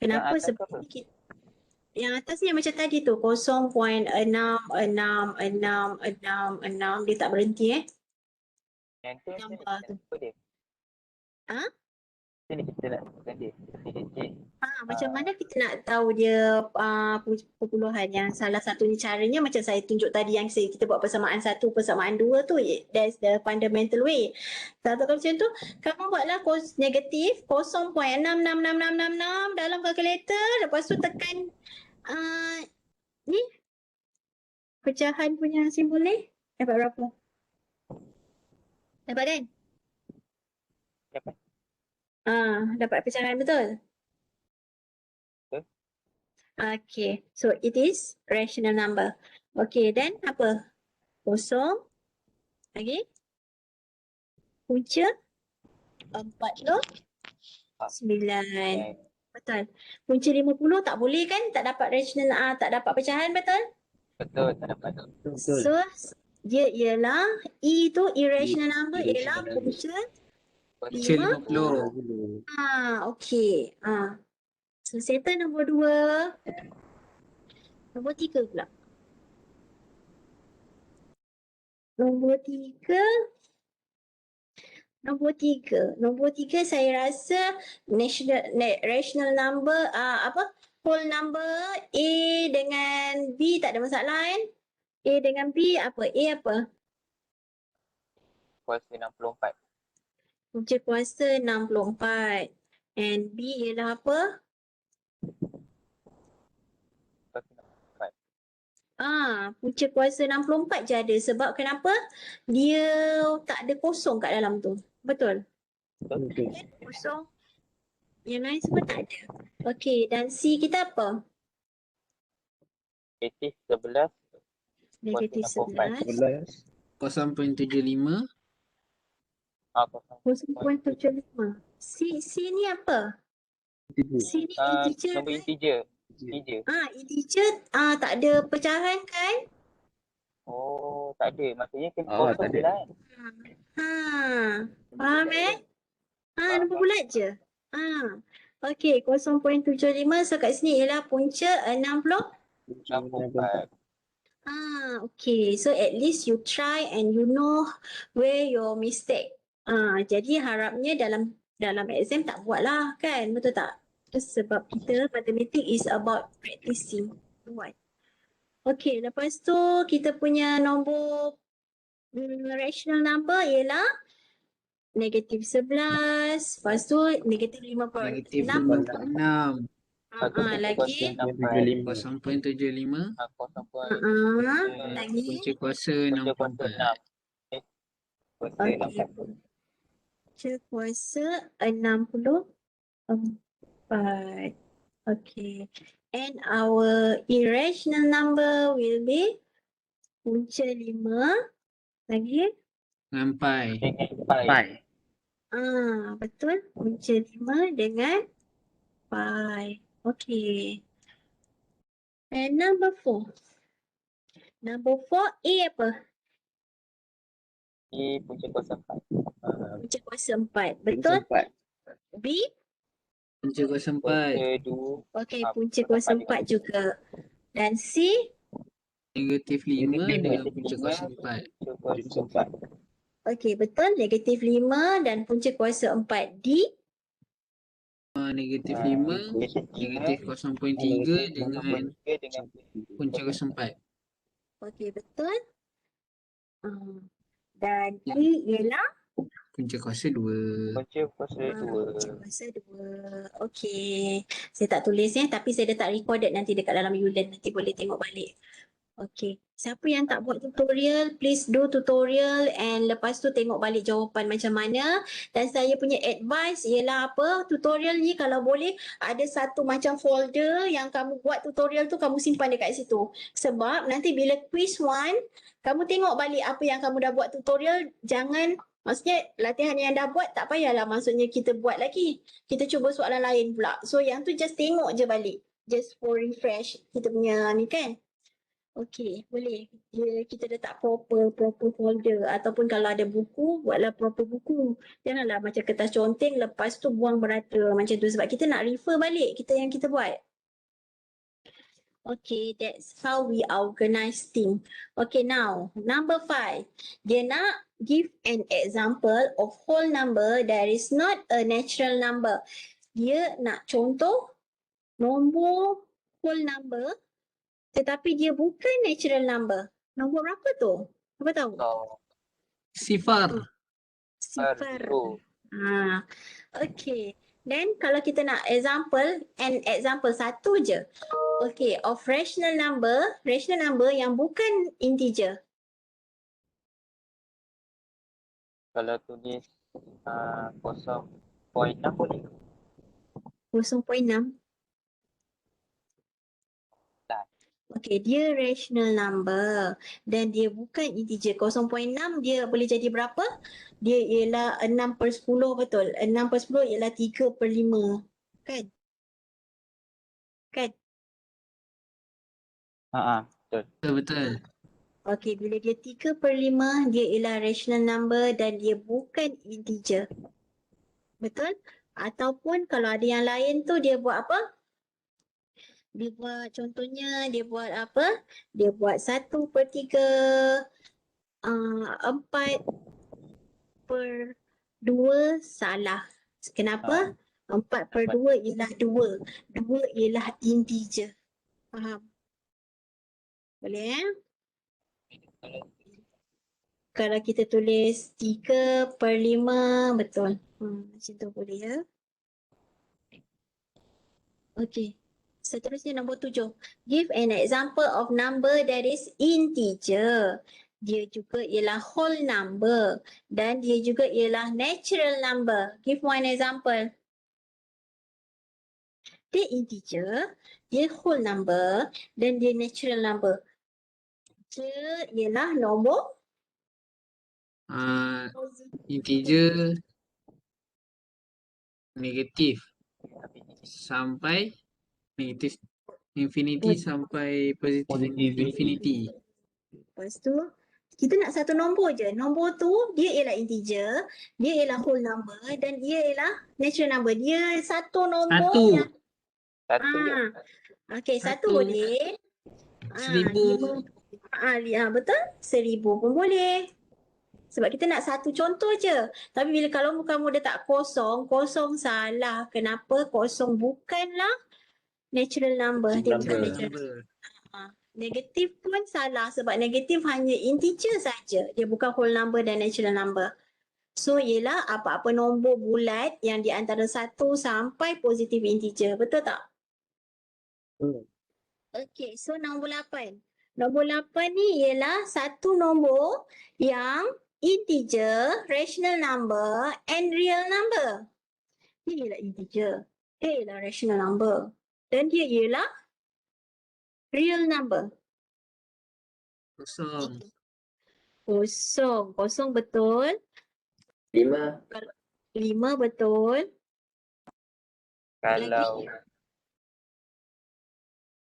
A: Kenapa?
B: Yang atas
A: Sebab
B: apa?
A: yang atas ni yang macam tadi tu 0.66666 dia tak berhenti
B: Yang tu
A: Tambah tu.
B: apa dia? Sini kita nak bukan dia.
A: Macam mana kita nak tahu dia perpuluhan yang salah satunya caranya macam saya tunjuk tadi yang kita buat persamaan 1, persamaan 2 tu, that's the fundamental way. Kalau macam tu, kamu buatlah negatif 0.66666 dalam kalkulator, lepas tu tekan ni pecahan punya simbol ni, dapat berapa? Dapat kan?
B: Dapat.
A: Dapat pecahan betul? Okay, so it is rational number. Okay, then apa? Kosong. Lagi? Punca 49. Betul. Punca 50 tak boleh kan? Tak dapat rational, tak dapat pecahan, betul?
B: Betul, tak dapat.
E: Betul.
A: So, dia ialah E tu irrational number ialah punca
C: Punca 50.
A: okey. So settle nombor 2. Nombor 3 pula. Nombor 3 saya rasa rational number whole number A dengan B tak ada masalah kan? A dengan B apa? A apa?
B: Kuasa 64.
A: Punca kuasa 64. And B ialah apa? Punca kuasa 64 je ada. Sebab kenapa? Dia tak ada kosong kat dalam tu. Betul?
B: Betul.
A: Kosong. Yang lain semua tak ada. Okey, dan C kita apa?
B: Negatif 11.
A: Negatif 11.
C: 0.75.
A: 0.75. C ni apa? C ni integer
B: Nombor
A: kan?
B: integer. Integer.
A: Integer tak ada pecahan kan?
B: Oh, tak ada. Maksudnya kena
E: Oh,
B: kosong
E: tak ada.
B: je lah.
A: Faham nombor bulat je. Okey, 0.75. So kat sini ialah punca
B: 64.
A: Okay. So at least you try and you know where your mistake. Jadi harapnya dalam exam tak buat lah kan, betul tak? Sebab kita mathematics is about practicing. Buat. Okay, lepas tu kita punya nombor rational number ialah negatif 11, lepas tu negatif 56.
C: Negatif 56.
A: Lagi
C: 0.75.
A: lagi
C: Punca kuasa 64.
A: okey. Punca kuasa 64. Okay. And our irrational number will be punca 5 lagi.
C: Dengan pi.
E: Pi.
A: Betul. Punca 5 dengan pi. Okay. And number 4. Number 4 A apa?
B: Punca kuasa 4.
A: Punca kuasa 4. Betul? B?
C: Punca kuasa 4.
B: Punca 2.
A: Okay, punca kuasa 4 juga. Dan C?
C: Negatif 5 dengan punca kuasa 4.
B: Punca kuasa 4.
A: Okay, betul. Negatif 5 dan punca kuasa 4. D?
C: Negatif 5, negatif 0.3 dengan punca kuasa 4.
A: Okay, betul. Dan E ialah
C: Punca kuasa 2.
B: Punca kuasa 2.
A: punca kuasa 2. Okay. Saya tak tulis tapi saya dah tak recorded nanti dekat dalam Ulearn. Nanti boleh tengok balik. Okay. Siapa yang tak buat tutorial, please do tutorial and lepas tu tengok balik jawapan macam mana. Dan saya punya advice ialah apa? Tutorial ni kalau boleh ada satu macam folder yang kamu buat tutorial tu kamu simpan dekat situ. Sebab nanti bila quiz 1, kamu tengok balik apa yang kamu dah buat tutorial. Maksudnya latihan yang dah buat tak payahlah maksudnya kita buat lagi. Kita cuba soalan lain pula. So yang tu just tengok je balik. Just for refresh kita punya ni kan. Okay, boleh. Kita letak proper folder ataupun kalau ada buku, buatlah proper buku. Janganlah macam kertas conteng lepas tu buang berata macam tu sebab kita nak refer balik yang kita buat. Okay, that's how we organize thing. Okay, now number 5. Dia nak give an example of whole number that is not a natural number. Dia nak contoh nombor whole number tetapi dia bukan natural number. Nombor berapa tu? Apa tahu?
C: Sifar.
A: Sifar. Okay. Then kalau kita nak example satu je. Okay, of rational number yang bukan integer.
B: Kalau tulis 0.6 boleh?
A: 0.6. Okay, dia rational number dan dia bukan integer. 0.6 dia boleh jadi berapa? Dia ialah 6/10, betul. 6/10 ialah 3/5. Kan? Kan?
C: Betul.
A: Okay, bila dia 3/5 dia ialah rational number dan dia bukan integer. Betul? Ataupun kalau ada yang lain tu dia buat apa? Dia buat contohnya dia buat apa? Dia buat 1/3, 4/2 salah. Kenapa? 4/2 ialah 2. 2 ialah integer. Faham? Boleh Kalau kita tulis 3/5, betul. Macam tu boleh ya. Okey. Seterusnya nombor 7. Give an example of number that is integer. Dia juga ialah whole number dan dia juga ialah natural number. Give one example. Dia integer, dia whole number dan dia natural number. Dia ialah nombor
C: Integer negatif sampai negatif infinity sampai positif infinity.
A: Lepas tu, kita nak satu nombor je. Nombor tu, dia ialah integer, dia ialah whole number dan dia ialah natural number. Dia satu nombor
C: Satu.
A: yang...
B: Satu je.
A: Okey, satu
C: Satu.
A: boleh.
C: 1000.
A: Betul. 1000 pun boleh. Sebab kita nak satu contoh je. Tapi bila kalau kamu letak kosong, kosong salah. Kenapa? Kosong bukanlah natural number. Dia bukan natural number. Negatif pun salah sebab negatif hanya integer saja. Dia bukan whole number dan natural number. So ialah apa-apa nombor bulat yang di antara 1 sampai positif integer. Betul tak? Okey, so nombor 8. Nombor 8 ni ialah satu nombor yang integer, rational number and real number. Dia ialah integer. Dia ialah rational number. Dan dia ialah real number.
C: Kosong.
A: Kosong. Kosong betul.
D: 5.
A: 5 betul.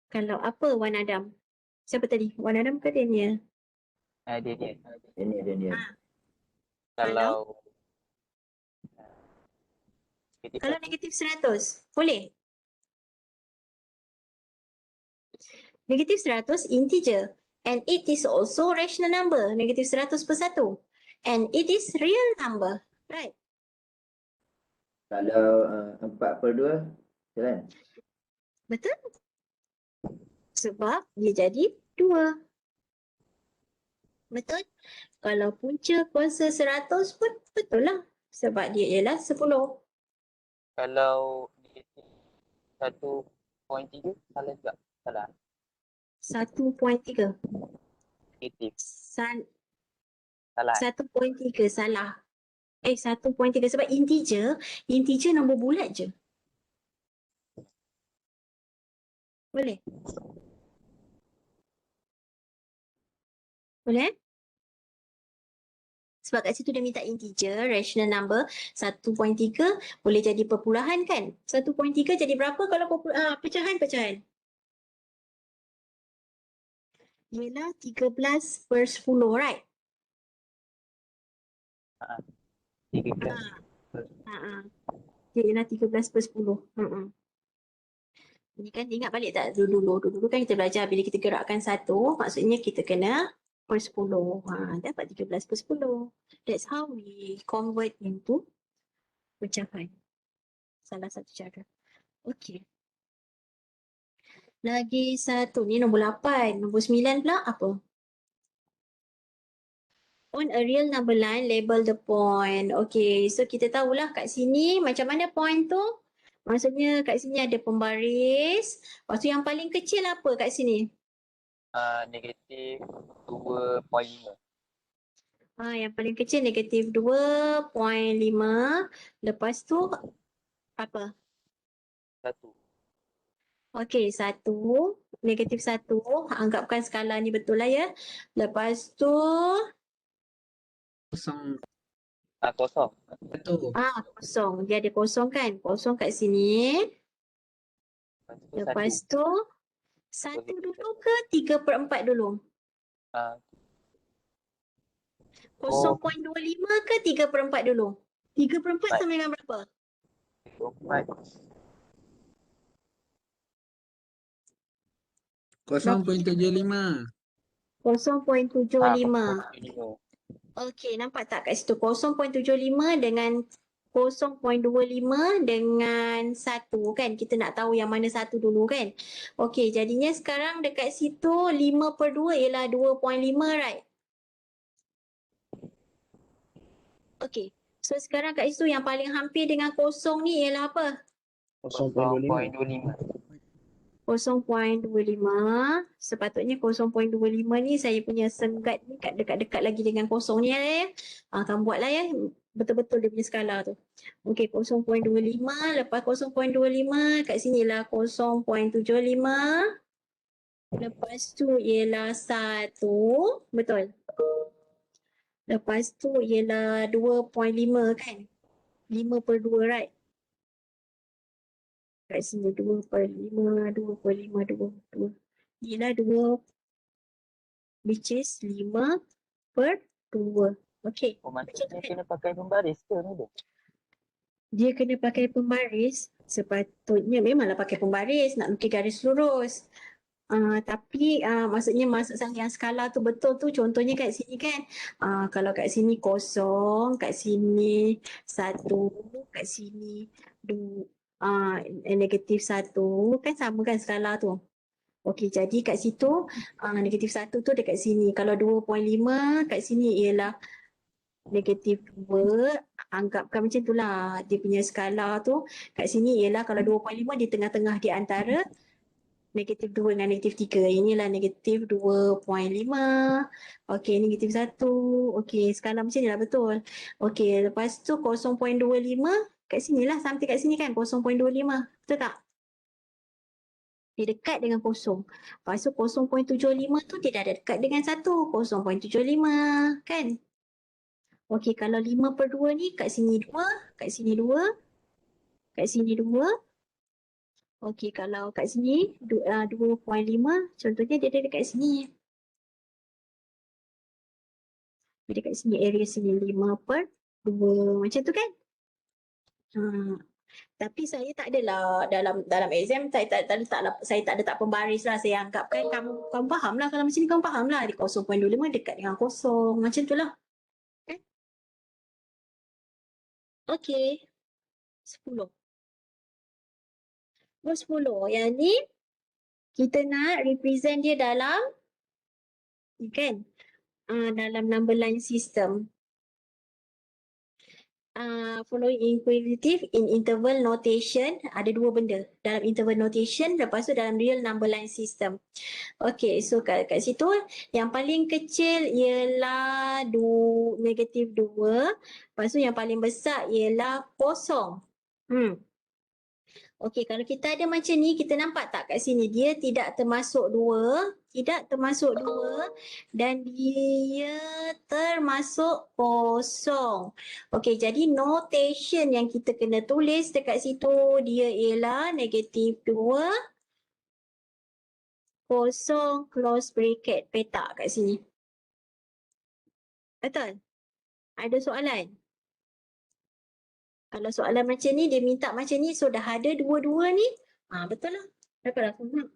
A: Kalau apa Wan Adam? Siapa tadi? Wan Adam ke Daniel?
D: Daniel.
B: Kalau
A: Kalau negatif 100, boleh? Negatif 100 integer and it is also rational number. Negatif 100/1 and it is real number. Right?
D: Kalau 4/2, jalan.
A: Betul? Sebab dia jadi 2. Betul? Kalau punca kuasa 100 pun betul lah. Sebab dia ialah 10.
B: Kalau negatif 1.3 salah juga. Salah.
A: 1.3.
B: Negatif.
A: Salah. 1.3 salah. 1.3 sebab integer nombor bulat je. Boleh? Boleh? Sebab kat situ dia minta integer, rational number 1.3 boleh jadi perpuluhan kan? 1.3 jadi berapa kalau pecahan? Ialah 13/10, right?
B: 13.
A: Dia ialah 13/10. Ini kan ingat balik tak dulu kan kita belajar bila kita gerakkan 1, maksudnya kita kena per 10. Dapat 13/10. That's how we convert into pecahan. Salah satu cara. Okey. Lagi satu ni nombor 8. Nombor 9 pula apa? On a real number line, label the point. Okay, so kita tahulah kat sini macam mana point tu. Maksudnya kat sini ada pembaris. Lepas tu yang paling kecil apa kat sini?
B: Negatif 2.5.
A: Yang paling kecil negatif 2.5. Lepas tu apa?
B: 1.
A: Okey, 1. Negatif 1. Anggapkan skala ni betul lah ya. Lepas tu
C: Kosong.
B: Kosong.
C: Satu.
A: kosong. Dia ada kosong kan? Kosong kat sini. Lepas tu 1 dulu ke 3/4 dulu? 0.25 ke 3/4 dulu? 3/4 sama dengan berapa?
C: 0.75.
A: 0.75. Okey, nampak tak kat situ 0.75 dengan 0.25 dengan 1 kan? Kita nak tahu yang mana 1 dulu kan? Okey, jadinya sekarang dekat situ 5/2 ialah 2.5, right? Okey. So sekarang kat situ yang paling hampir dengan kosong ni ialah apa?
B: 0.25.
A: 0.25. Sepatutnya 0.25 ni saya punya senggat ni kat dekat-dekat lagi dengan kosong ni ya. Kamu buatlah ya. Betul-betul dia punya skala tu. Okey, 0.25. Lepas 0.25 kat sini lah 0.75. Lepas tu ialah 1. Betul. Lepas tu ialah 2.5 kan? 5/2 right? Kat sini 2/5, 2/5, 2. Ialah 2 which is 5/2. Okey.
B: Oh, maksudnya kena pakai pembaris ke ni dia?
A: Dia kena pakai pembaris. Sepatutnya memanglah pakai pembaris nak lukis garis lurus. Tapi maksudnya maksud yang skala tu betul tu contohnya kat sini kan. Kalau kat sini kosong, kat sini 1, kat sini negatif 1 kan sama kan skala tu. Okey, jadi kat situ negatif 1 tu dekat sini. Kalau 2.5 kat sini ialah negatif 2. Anggapkan macam itulah dia punya skala tu. Kat sini ialah kalau 2.5 di tengah-tengah di antara negatif 2 dengan negatif 3. Inilah negatif 2.5. Okey, negatif 1. Okey, skala macam ni lah betul. Okey, lepas tu 0.25 kat sinilah, sampai kat sini kan 0.25. Betul tak? Dia dekat dengan kosong. Lepas tu 0.75 tu dia dah dekat dengan 1. 0.75 kan? Okey, kalau 5/2 ni kat sini 2, kat sini 2, kat sini 2. Okey, kalau kat sini 2.5, contohnya dia ada dekat sini. Dia dekat sini, area sini 5/2. Macam tu kan? Tapi saya tak adalah dalam exam saya tak letak pembaris lah. Saya anggapkan kamu faham lah, kalau macam ni kamu faham lah. Di 0.25 dekat dengan kosong. Macam tu lah. Okay? Okey. 10. 10. Yang ni kita nak represent dia dalam kan? Dalam number line system. Following inquisitive in interval notation, ada dua benda dalam interval notation, lepas tu dalam real number line system. Okay, so kat situ yang paling kecil ialah negatif 2, lepas tu yang paling besar ialah kosong. Okey, kalau kita ada macam ni, kita nampak tak kat sini dia tidak termasuk 2, tidak termasuk 2 dan dia termasuk kosong. Okey, jadi notation yang kita kena tulis dekat situ dia ialah negatif 2, kosong, close bracket, petak kat sini. Betul? Ada soalan? Kalau soalan macam ni, dia minta macam ni, so dah ada dua-dua ni, betul lah. Dapatlah faham.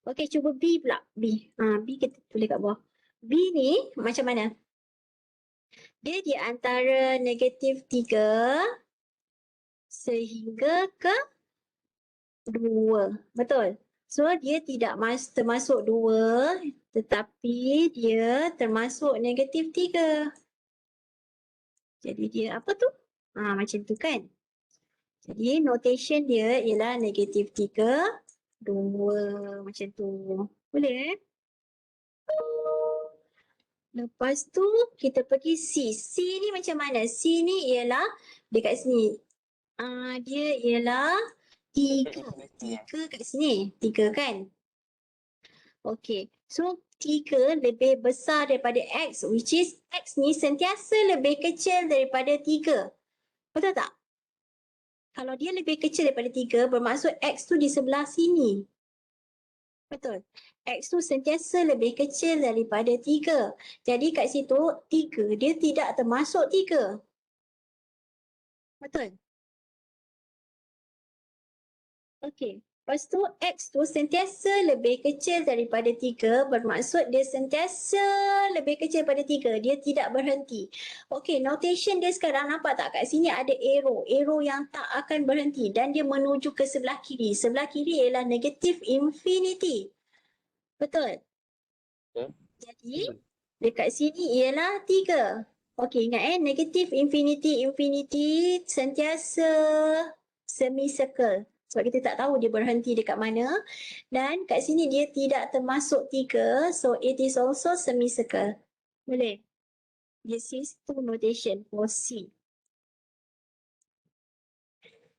A: Okey, cuba B pula. B. B kita tulis kat bawah. B ni macam mana? Dia di antara negatif 3 sehingga ke 2. Betul? So, dia tidak termasuk 2 tetapi dia termasuk negatif 3. Jadi dia apa tu? Macam tu kan? Jadi notation dia ialah negatif 3, 2 macam tu. Boleh Lepas tu kita pergi C. C ni macam mana? C ni ialah dekat sini. Dia ialah 3. 3 kat sini. 3 kan? Okey. So 3 lebih besar daripada X, which is X ni sentiasa lebih kecil daripada 3. Betul tak? Kalau dia lebih kecil daripada 3, bermaksud X tu di sebelah sini. Betul. X tu sentiasa lebih kecil daripada 3. Jadi kat situ 3 dia tidak termasuk 3. Betul? Okey. Lepas tu X tu sentiasa lebih kecil daripada 3, bermaksud dia sentiasa lebih kecil daripada 3. Dia tidak berhenti. Okey, notation dia sekarang nampak tak? Kat sini ada arrow. Arrow yang tak akan berhenti dan dia menuju ke sebelah kiri. Sebelah kiri ialah negative infinity. Betul?
B: Betul.
A: Jadi dekat sini ialah 3. Okey, ingat negatif infinity sentiasa semicircle. Sebab kita tak tahu dia berhenti dekat mana. Dan kat sini dia tidak termasuk 3, so it is also semicircle. Boleh? This is two notation for C.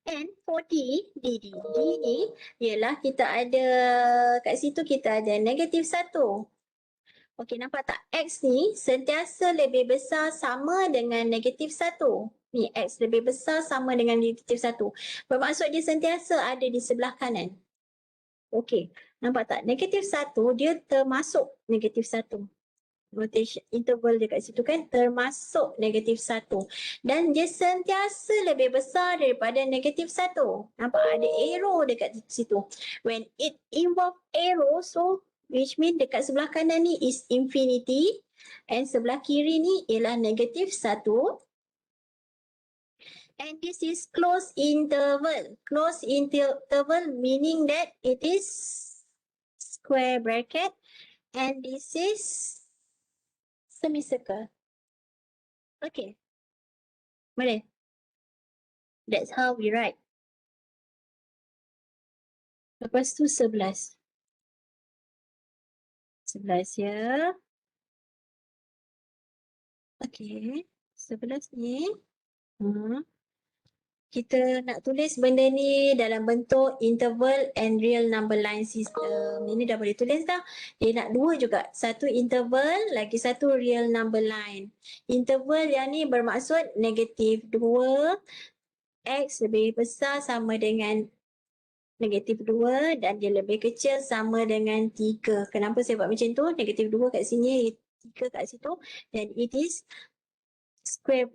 A: And for D ni ialah kita ada, kat situ kita ada negatif 1. Okey, nampak tak? X ni sentiasa lebih besar sama dengan negatif 1. Ni X lebih besar sama dengan negatif 1. Bermaksud dia sentiasa ada di sebelah kanan. Okey, nampak tak? Negatif 1 dia termasuk negatif 1. Notation interval dia kat situ kan termasuk negatif 1. Dan dia sentiasa lebih besar daripada negatif 1. Nampak ada arrow dekat situ. When it involve arrow, so which mean dekat sebelah kanan ni is infinity and sebelah kiri ni ialah negatif 1. And this is closed interval. Closed interval meaning that it is square bracket and this is semicircle. Okay. Boleh? That's how we write. Lepas tu 11. 11 ya. Okay. 11 ni. Kita nak tulis benda ni dalam bentuk interval and real number line system. Ini dah boleh tulis dah. Dia nak dua juga. Satu interval, lagi satu real number line. Interval yang ni bermaksud negatif 2. X lebih besar sama dengan negatif 2 dan dia lebih kecil sama dengan 3. Kenapa saya buat macam tu? Negatif 2 kat sini, 3 kat situ dan it is square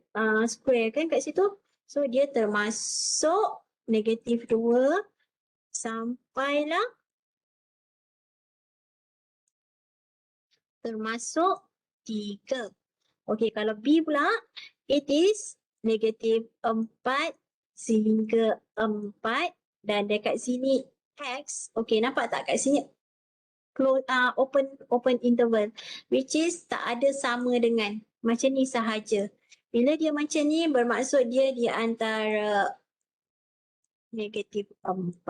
A: kan kat situ. So dia termasuk negatif 2 sampailah termasuk 3. Okey, kalau B pula, it is negatif 4 sehingga 4 dan dekat sini X. Okey, nampak tak kat sini close, open interval which is tak ada sama dengan macam ni sahaja. Bila dia macam ni bermaksud dia di antara negatif 4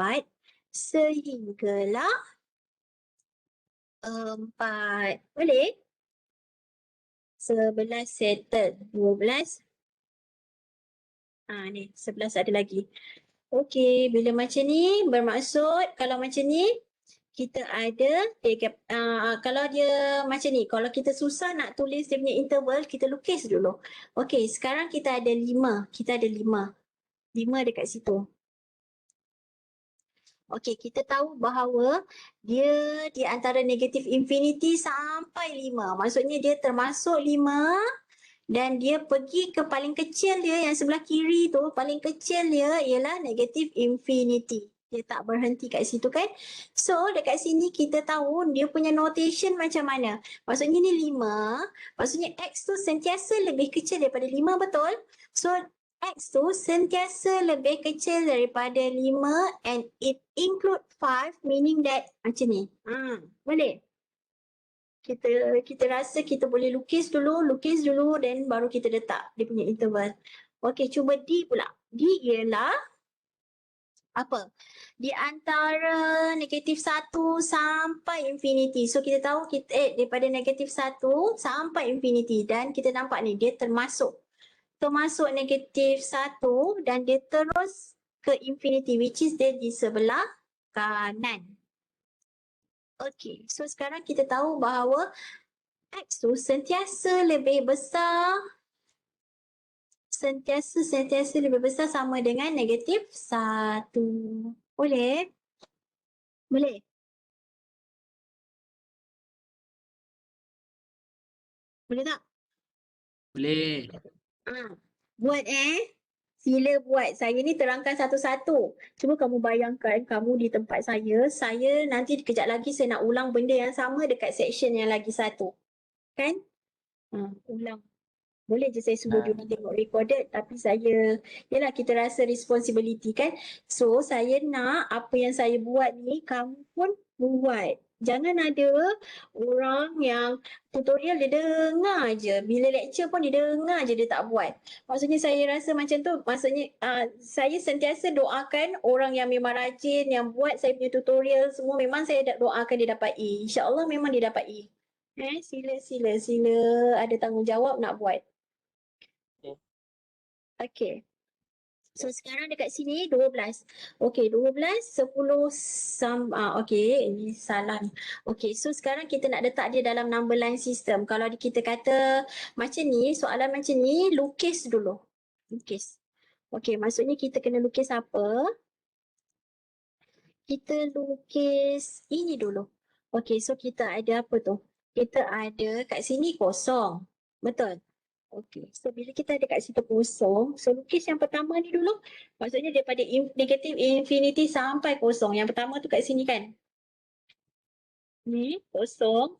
A: sehinggalah 4. Boleh? 11 settle. 12. Ni 11 ada lagi. Okey, bila macam ni bermaksud kalau macam ni kita ada kalau dia macam ni, kalau kita susah nak tulis dia punya interval, kita lukis dulu. Okey, sekarang kita ada 5. Kita ada 5. 5 dekat situ. Okey, kita tahu bahawa dia di antara negatif infinity sampai 5. Maksudnya dia termasuk 5 dan dia pergi ke paling kecil dia yang sebelah kiri tu, paling kecil dia ialah negatif infinity. Dia tak berhenti kat situ kan. So dekat sini kita tahu dia punya notation macam mana. Maksudnya ni 5. Maksudnya X tu sentiasa lebih kecil daripada 5, betul? So X tu sentiasa lebih kecil daripada 5 and it include 5 meaning that macam ni. Boleh? Kita rasa kita boleh lukis dulu dan baru kita letak dia punya interval. Okey, cuba D pula. D ialah apa? Di antara negatif 1 sampai infinity. So kita tahu daripada negatif 1 sampai infinity dan kita nampak ni dia termasuk negatif 1 dan dia terus ke infinity which is dia di sebelah kanan. Okey, so sekarang kita tahu bahawa X tu sentiasa lebih besar lebih besar sama dengan negatif 1. Boleh? Boleh? Boleh tak?
C: Boleh.
A: Buat sila buat. Saya ni terangkan satu-satu. Cuba kamu bayangkan kamu di tempat saya nanti kejap lagi saya nak ulang benda yang sama dekat section yang lagi satu. Kan? Ulang. Boleh je saya suruh diorang tengok recorded tapi yelah kita rasa responsibility kan. So saya nak apa yang saya buat ni kamu pun buat. Jangan ada orang yang tutorial dia dengar je. Bila lecture pun dia dengar je, dia tak buat. Maksudnya saya rasa macam tu, maksudnya saya sentiasa doakan orang yang memang rajin, yang buat saya punya tutorial semua, memang saya doakan dia dapat A. InsyaAllah memang dia dapat A. Sila ada tanggungjawab nak buat.
B: Okay.
A: Okay. So sekarang dekat sini 12. Okey, 12, 10, okey, ini salah ni. Okey, so sekarang kita nak letak dia dalam number line system. Kalau kita kata macam ni, soalan macam ni, lukis dulu. Lukis. Okey, maksudnya kita kena lukis apa? Kita lukis ini dulu. Okey, so kita ada apa tu? Kita ada kat sini kosong. Betul? Okey, so bila kita ada kat situ kosong, so lukis yang pertama ni dulu. Maksudnya daripada negatif infinity sampai kosong. Yang pertama tu kat sini kan? Ni kosong.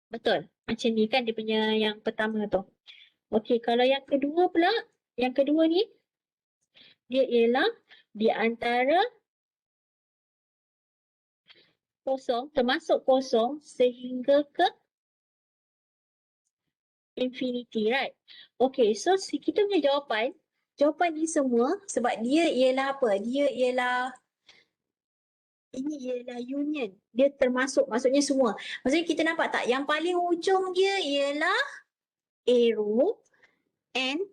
A: Betul. Macam ni kan dia punya yang pertama tu. Okey, kalau yang kedua pula, yang kedua ni, dia ialah di antara kosong, termasuk kosong sehingga ke infinity, right? Okay, so kita punya jawapan ni semua sebab dia ialah apa? Dia ialah, ini ialah union. Dia termasuk, maksudnya semua. Maksudnya kita nampak tak? Yang paling ujung dia ialah arrow, and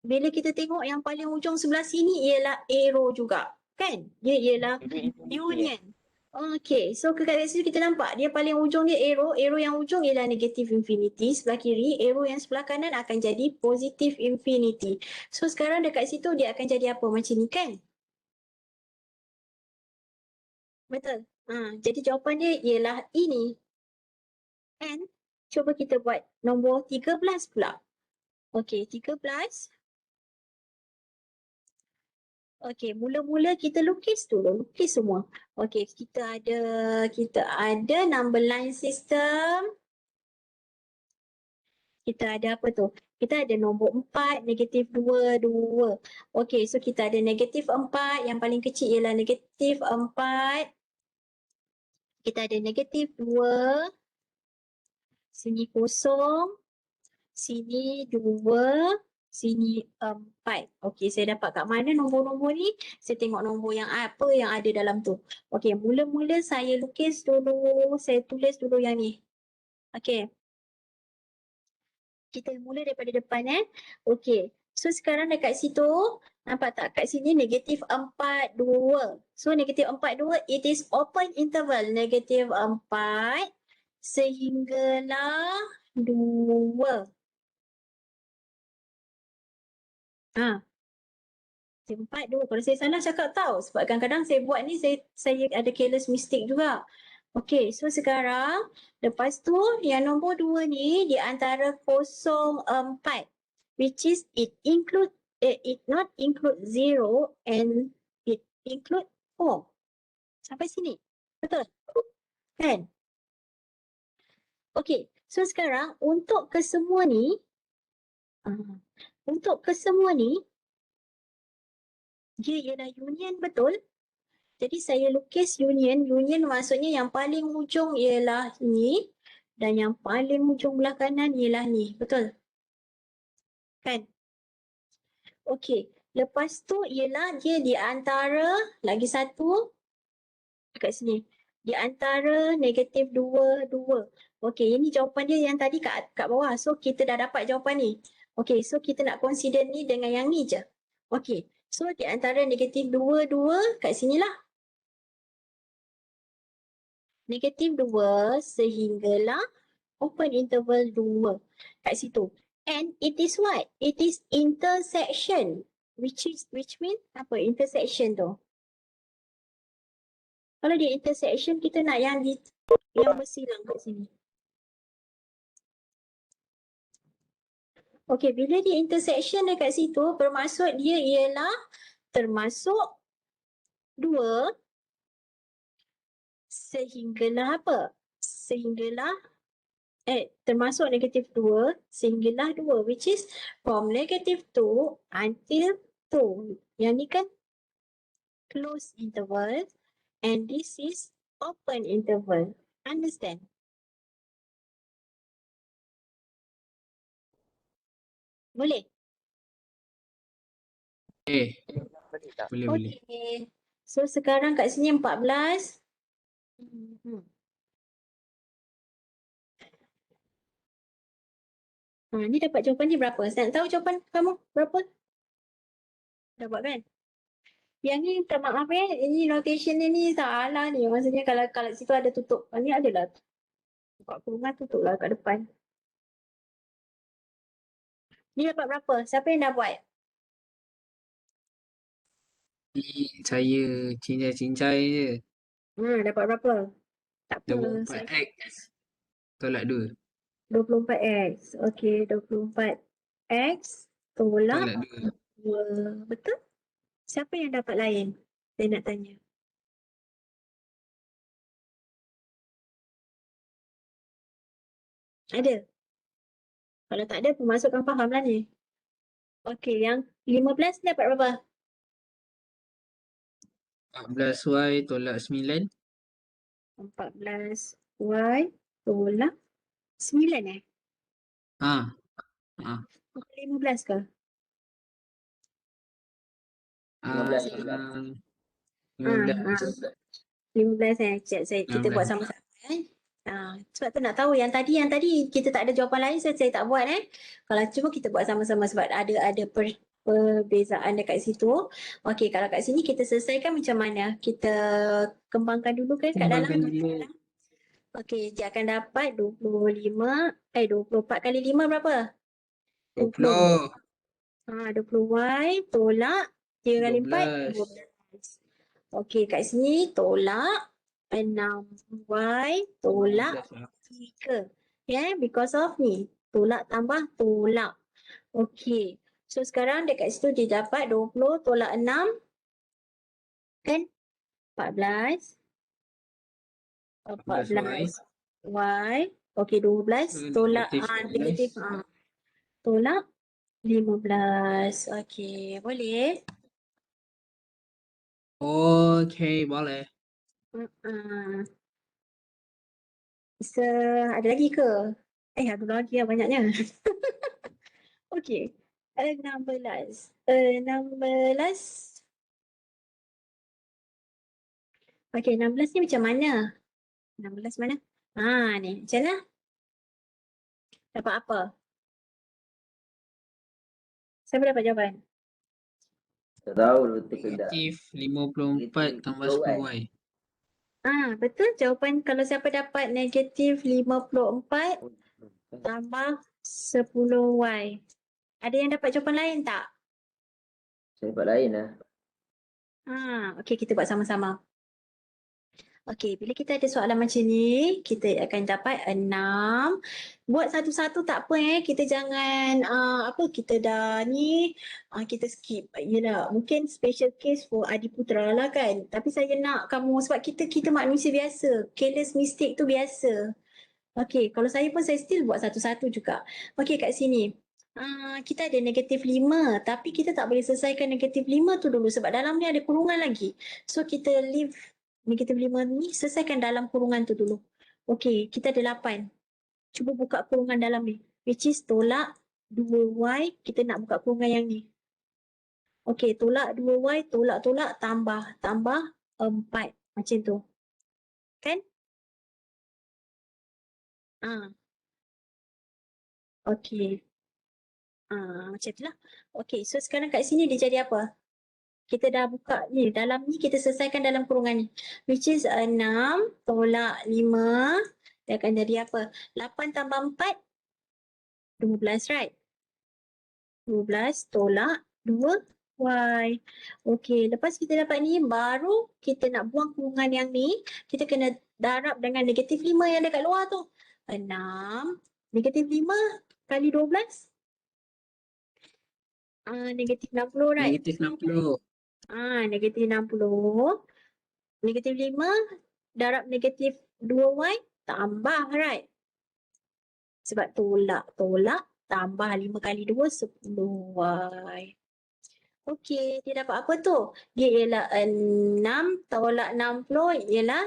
A: bila kita tengok yang paling ujung sebelah sini ialah arrow juga. Kan? Dia ialah union. Okay, so kat situ kita nampak dia paling ujung dia arrow yang ujung ialah negative infinity, sebelah kiri, arrow yang sebelah kanan akan jadi positive infinity. So sekarang dekat situ dia akan jadi apa? Macam ni kan? Betul. Jadi jawapan dia ialah ini. And cuba kita buat nombor 13 pula. Okay, 13. Okay, mula-mula kita lukis dulu, lukis semua. Okay, kita ada number line system. Kita ada apa tu? Kita ada nombor 4, negatif 2, 2. Okay, so kita ada negatif 4, yang paling kecil ialah negatif 4. Kita ada negatif 2. Sini kosong. Sini 2. Sini 4. Okay, saya dapat kat mana nombor-nombor ni? Saya tengok nombor yang apa yang ada dalam tu. Okay, mula-mula saya lukis dulu. Saya tulis dulu yang ni. Okay. Kita mula daripada depan Okay. So sekarang dekat situ, nampak tak kat sini negatif 4, 2. So negatif 4, 2, it is open interval. Negatif 4 sehinggalah 2. Empat, 2. Kalau saya salah cakap tahu. Sebab kadang-kadang saya buat ni, saya ada careless mistake juga. Okay, so sekarang, lepas tu yang nombor 2 ni di antara 0, 4. Which is it not include 0 and it include 4. Sampai sini. Betul? Kan? Okay, so sekarang untuk kesemua ni, dia ialah union, betul? Jadi saya lukis union. Union maksudnya yang paling ujung ialah ni dan yang paling ujung belah kanan ialah ni. Betul? Kan? Okey. Lepas tu ialah dia di antara lagi satu dekat sini. Di antara negatif 2, 2. Okey, ini jawapan dia yang tadi kat bawah. So kita dah dapat jawapan ni. Okey, so kita nak consider ni dengan yang ni je. Okey. So di antara negatif 2, 2 kat sinilah. Negatif 2 sehinggalah open interval 2 kat situ. And it is what? It is intersection. Which mean apa intersection tu? Kalau dia intersection, kita nak yang bersilang kat sini. Okay, bila dia intersection dekat situ, bermaksud dia ialah termasuk 2 sehinggalah apa? Sehinggalah termasuk negatif 2 sehinggalah 2, which is from negative 2 until 2. Yang ni kan close interval and this is open interval. Understand? Boleh?
B: Boleh tak?
C: Boleh.
A: Okey. So sekarang kat sini 14. Ni dapat jawapan ni berapa? Saya nak tahu jawapan kamu berapa? Dapat kan? Yang ni minta maaf ini notation ni salah ni. Maksudnya kalau situ ada tutup. Ni adalah buka kurungan tutup lah kat depan. Ni dapat berapa? Siapa yang dah buat?
C: Ni saya cincai-cincai je.
A: Dapat berapa? Tak apa.
C: 24x tolak 2.
A: 24x. Okey, 24x tolak
C: Tolak 2.
A: 2. Betul? Siapa yang dapat lain? Saya nak tanya. Ada? Kalau tak ada, pemasuk kan faham lah ni. Okey, yang 15 ni dapat berapa?
C: 14y tolak 9.
A: 14y tolak 9
C: Ha.
A: Bukan 15 ke?
D: 15.
C: 15.
A: 15 Sekejap, kita buat
C: 15.
A: sama-sama sebab tu nak tahu yang tadi kita tak ada jawapan lain, so saya tak buat Kalau cuma kita buat sama-sama sebab ada perbezaan dekat situ. Okey, kalau kat sini kita selesaikan macam mana? Kita kembangkan dulu kan kat dalam.
C: Kembangkan dulu.
A: Okey, dia akan dapat 24 kali 5 berapa?
C: 20.
A: 20y tolak 3 kali 4
C: 12.
A: 12. Okey, kat sini tolak 6y tolak 3. Because of ni. Tolak tambah tolak. Okey. So sekarang dekat situ dia dapat 20 tolak 6 kan? 14. 14y. Okey, 12 tolak negatif tolak 15. Okey, boleh?
C: Okey, boleh.
A: Ada lagi ke? Ada lagi lah banyaknya. Okey. 16. 16. Okey, 16 ni macam mana? 16 mana? Ni. Macam mana? Dapat apa? Siapa dapat jawapan?
D: Tak tahu betul ke tak.
C: Negatif 54 tambah 10y.
A: Betul jawapan kalau siapa dapat negatif 54 tambah 10y. Ada yang dapat jawapan lain tak?
D: Saya dapat lain lah.
A: Okey, kita buat sama-sama. Okey, bila kita ada soalan macam ni, kita akan dapat 6. Buat satu-satu tak apa kita jangan kita dah ni kita skip. Yelah, mungkin special case for Adiputra lah kan. Tapi saya nak kamu sebab kita manusia biasa. Careless mistake tu biasa. Okey, kalau saya pun saya still buat satu-satu juga. Okey, kat sini. Kita ada negatif 5 tapi kita tak boleh selesaikan negatif 5 tu dulu sebab dalam ni ada kurungan lagi. So kita leave negatif 5 ni, selesaikan dalam kurungan tu dulu. Okey, kita ada 8. Cuba buka kurungan dalam ni. Which is tolak 2y, kita nak buka kurungan yang ni. Okey, tolak 2y, tolak tambah 4. Macam tu. Kan? Okey. Macam tu lah. Okey, so sekarang kat sini dia jadi apa? Kita dah buka ni, dalam ni kita selesaikan dalam kurungan ni. Which is 6 tolak 5. Dia akan jadi apa? 8 tambah 4, 12 right? 12 tolak 2y. Okey, lepas kita dapat ni, baru kita nak buang kurungan yang ni, kita kena darab dengan negatif 5 yang dekat luar tu. 6, negatif 5 kali 12. Negatif 60 right?
C: Negatif 60.
A: Negatif 60. Negatif 5 darab negatif 2y tambah right? Sebab tolak tambah 5 kali 2 10y. Okey, dia dapat apa tu? Dia ialah 6 tolak 60 ialah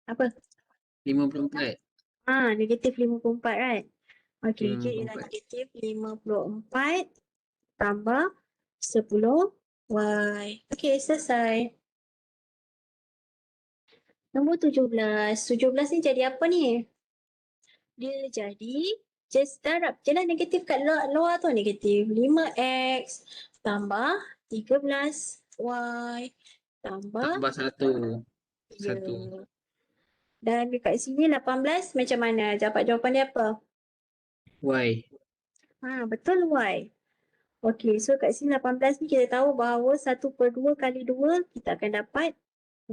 A: Apa?
C: 54.
A: Negatif 54, right? Okay, ialah
C: 54.
A: negatif 54 tambah 10 Y. Okay, selesai. Nombor 17. 17 ni jadi apa ni? Dia jadi, just darab je lah negatif kat luar tu. Negatif 5X tambah 13 Y tambah
C: Tambah 1.
A: 3.
C: 1.
A: Dan dekat sini 18 macam mana? Dapat jawapan dia apa?
C: Y.
A: Betul Y. Okey, so kat sini 18 ni kita tahu bahawa 1/2 kali 2 kita akan dapat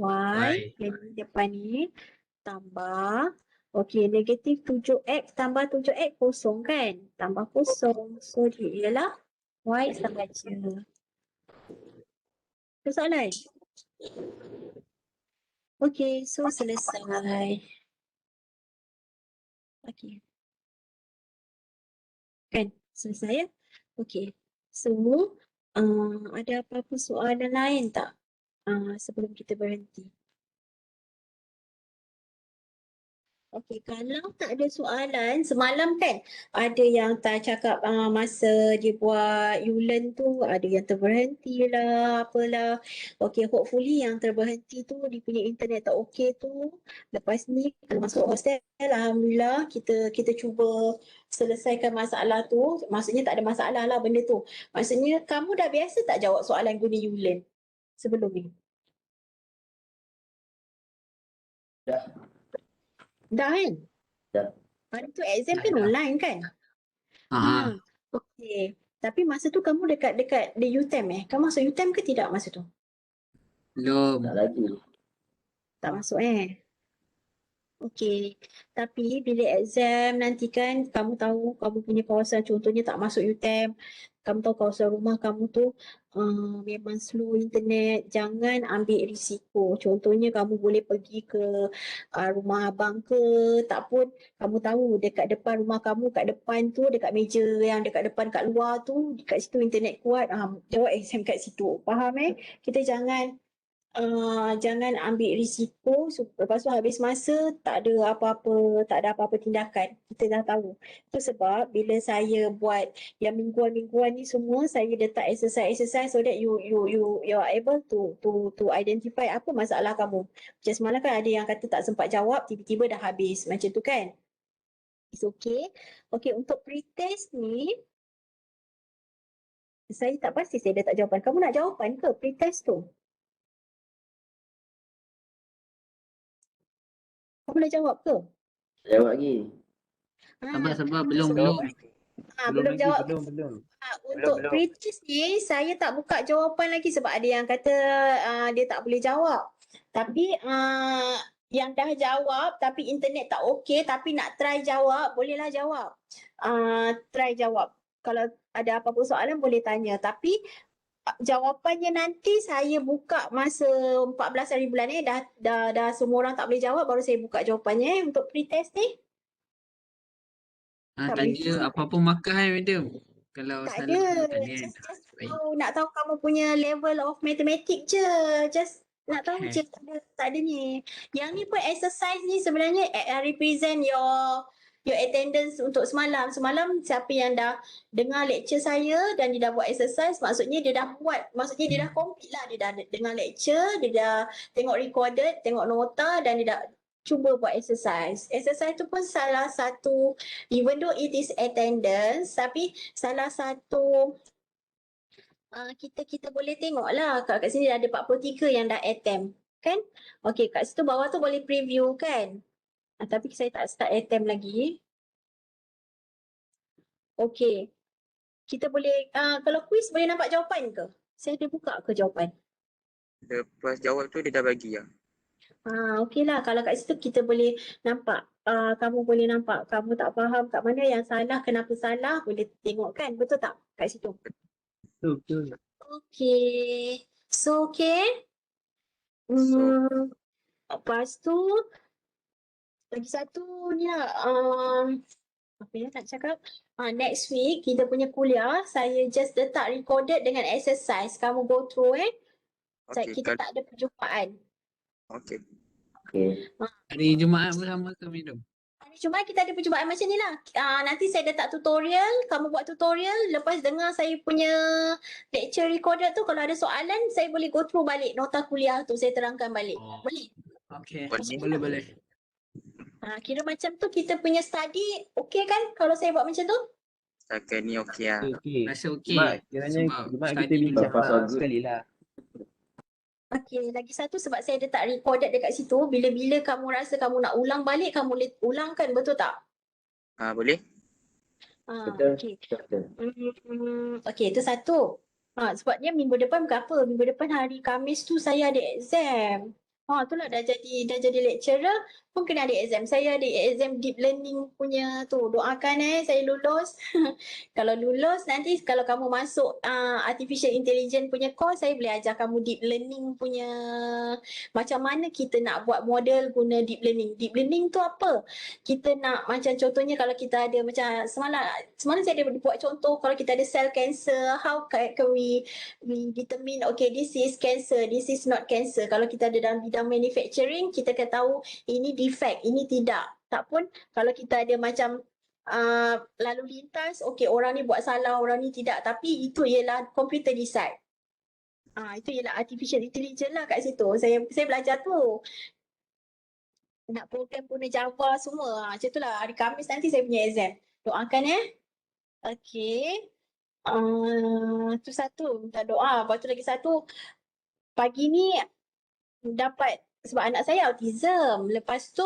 A: Y.
C: Y.
A: Yang di depan ni tambah. Okey, negatif 7X tambah 7X kosong kan? Tambah kosong. So dia ialah Y sama je. Ada soalan? Okey, so selesai. Okey. Kan? Selesai ya? Okey. So, ada apa-apa soalan lain tak? Sebelum kita berhenti. Okey, kalau tak ada soalan, semalam kan ada yang tak cakap masa dia buat Yulen tu ada yang terberhenti lah, apalah. Okey, hopefully yang terberhenti tu dia punya internet tak okey tu. Lepas ni kalau masuk hostel, alhamdulillah kita cuba selesaikan masalah tu. Maksudnya tak ada masalah lah benda tu. Maksudnya kamu dah biasa tak jawab soalan guna Yulen sebelum ni?
D: Dah.
A: Dah kan?
D: Dah.
A: Hari tu exam kan
C: Dah.
A: online kan?
C: Ah,
A: Okey. Tapi masa tu kamu dekat di UTM Kamu masuk UTM ke tidak masa tu?
C: belum.
D: Tak lagi.
A: Tak masuk Okey. Tapi bila exam nanti kan kamu tahu kamu punya kawasan contohnya tak masuk UTM. Kamu tahu kawasan rumah kamu tu memang slow internet. Jangan ambil risiko. Contohnya kamu boleh pergi ke rumah abang ke. Tak pun kamu tahu dekat depan rumah kamu kat depan tu dekat meja yang dekat depan kat luar tu dekat situ internet kuat. Jawab exam kat situ. Faham Kita jangan ambil risiko lepas tu habis masa tak ada apa-apa tindakan. Kita dah tahu. Itu sebab bila saya buat yang mingguan-mingguan ni semua saya letak exercise so that you are able to identify apa masalah kamu. Macam semalam kan ada yang kata tak sempat jawab tiba-tiba dah habis macam tu kan. It's okay. Okay, untuk pretest ni saya tak pasti saya dah tak jawapan. Kamu nak jawapan ke pretest tu? Kamu dah jawab ke?
D: Jawab lagi.
C: Sabar, belum.
A: Belum jawab.
B: Belum.
A: Untuk
B: Belum.
A: pre-test ni saya tak buka jawapan lagi sebab ada yang kata dia tak boleh jawab. Tapi yang dah jawab tapi internet tak okey tapi nak try jawab, bolehlah jawab. Try jawab. Kalau ada apa-apa soalan boleh tanya. Tapi jawapannya nanti saya buka masa 14 hari bulan ni dah semua orang tak boleh jawab baru saya buka jawapannya untuk pre-test ni. Tak boleh.
C: Tanya apa-apa markah madam. Kalau
A: Tak
C: salah
A: ada.
C: tanya.
A: Just nak tahu kamu punya level of mathematics je. Just nak tahu
C: Okay.
A: je tak ada ni. Yang ni pun exercise ni sebenarnya represent your attendance untuk semalam. Semalam siapa yang dah dengar lecture saya dan dia dah buat exercise maksudnya dia dah buat, maksudnya dia dah complete lah. Dia dah dengar lecture, dia dah tengok recorded, tengok nota dan dia dah cuba buat exercise. Exercise tu pun salah satu, even though it is attendance, tapi salah satu kita boleh tengok lah kat sini ada 43 yang dah attempt kan. Okey, kat situ bawah tu boleh preview kan. Tapi saya tak start attempt lagi. Okey. Kita boleh kalau quiz boleh nampak jawapan ke? Saya ada buka ke jawapan?
B: Lepas jawab tu dia dah bagi lah.
A: Okey lah. Kalau kat situ kita boleh nampak. Kamu boleh nampak. Kamu tak faham kat mana yang salah, kenapa salah. Boleh tengok kan. Betul tak kat situ?
B: Betul.
A: Okey. So, okey. Lepas tu, lagi satu ni lah. Apa ya nak cakap? Next week, kita punya kuliah, saya just letak recorded dengan exercise. Kamu go through
B: Okay,
A: Kita tak ada perjumpaan.
B: okay.
D: Okey.
C: Hari Jumaat pun sama ke madam?
A: Hari Jumaat kita ada perjumpaan macam ni lah. Nanti saya letak tutorial, kamu buat tutorial, lepas dengar saya punya lecture recorded tu, kalau ada soalan, saya boleh go through balik nota kuliah tu, saya terangkan balik.
C: Oh.
A: Boleh?
C: Okey,
B: Boleh.
C: boleh.
A: Kira macam tu kita punya study, okey kan kalau saya buat macam tu?
B: Setakat ni okey lah.
E: Okey.
C: Rasa okey.
E: Jumaat, kiranya
C: Sebab
E: Jumaat kita
C: study
E: bincang
C: dulu.
D: Pasal good.
E: sekali lah.
A: Okey, lagi satu sebab saya letak recorded dekat situ, bila-bila kamu rasa kamu nak ulang balik, kamu boleh ulangkan, betul tak?
B: Boleh?
D: Betul.
A: Okey.
D: Betul.
A: Okey, itu satu. Sebabnya minggu depan berapa? Minggu depan hari Khamis tu saya ada exam. Itulah dah jadi lecturer pun kena ada exam. Saya ada exam deep learning punya tu. Doakan saya lulus. Kalau lulus nanti kalau kamu masuk artificial intelligence punya course, saya boleh ajar kamu deep learning punya macam mana kita nak buat model guna deep learning. Deep learning tu apa? Kita nak macam contohnya kalau kita ada macam semalam saya ada buat contoh kalau kita ada cell cancer, how can we determine okay this is cancer, this is not cancer. Kalau kita ada dalam bidang manufacturing, kita akan tahu ini defect, ini tidak. Tak pun kalau kita ada macam lalu lintas, okay orang ni buat salah, orang ni tidak. Tapi itu ialah computer decide. Itu ialah artificial intelligence lah kat situ. Saya belajar tu. Nak program guna Java semua. Macam tu lah. Hari Khamis nanti saya punya exam. Doakan Okay. Tu satu. Minta doa. Lepas tu lagi satu. Pagi ni dapat sebab anak saya autism. Lepas tu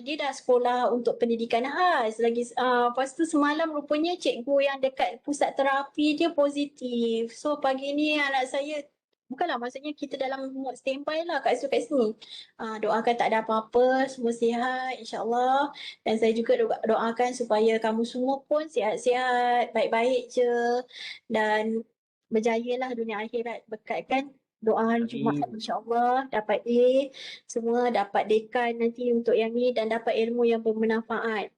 A: dia dah sekolah untuk pendidikan khas. Lepas tu semalam rupanya cikgu yang dekat pusat terapi dia positif. So pagi ni anak saya bukanlah maksudnya kita dalam mood standby lah kat sini. Doakan tak ada apa-apa, semua sihat insya-Allah. Dan saya juga doakan supaya kamu semua pun sihat-sihat, baik-baik je dan berjayalah dunia akhirat berkatkan doa hari Jumaat insya-Allah dapat A, semua dapat dekan nanti untuk yang ni dan dapat ilmu yang bermanfaat.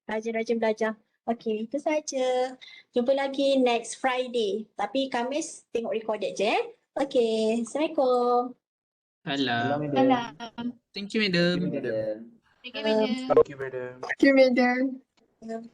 A: Rajin-rajin belajar. Okey, itu saja. Jumpa lagi next Friday. Tapi Khamis tengok recorded je. Okey, Assalamualaikum.
C: Salam.
E: Salam.
C: Thank you, madam.
D: Ada.
F: Thank you, madam.
E: Thank you, madam.
A: Thank you, madam.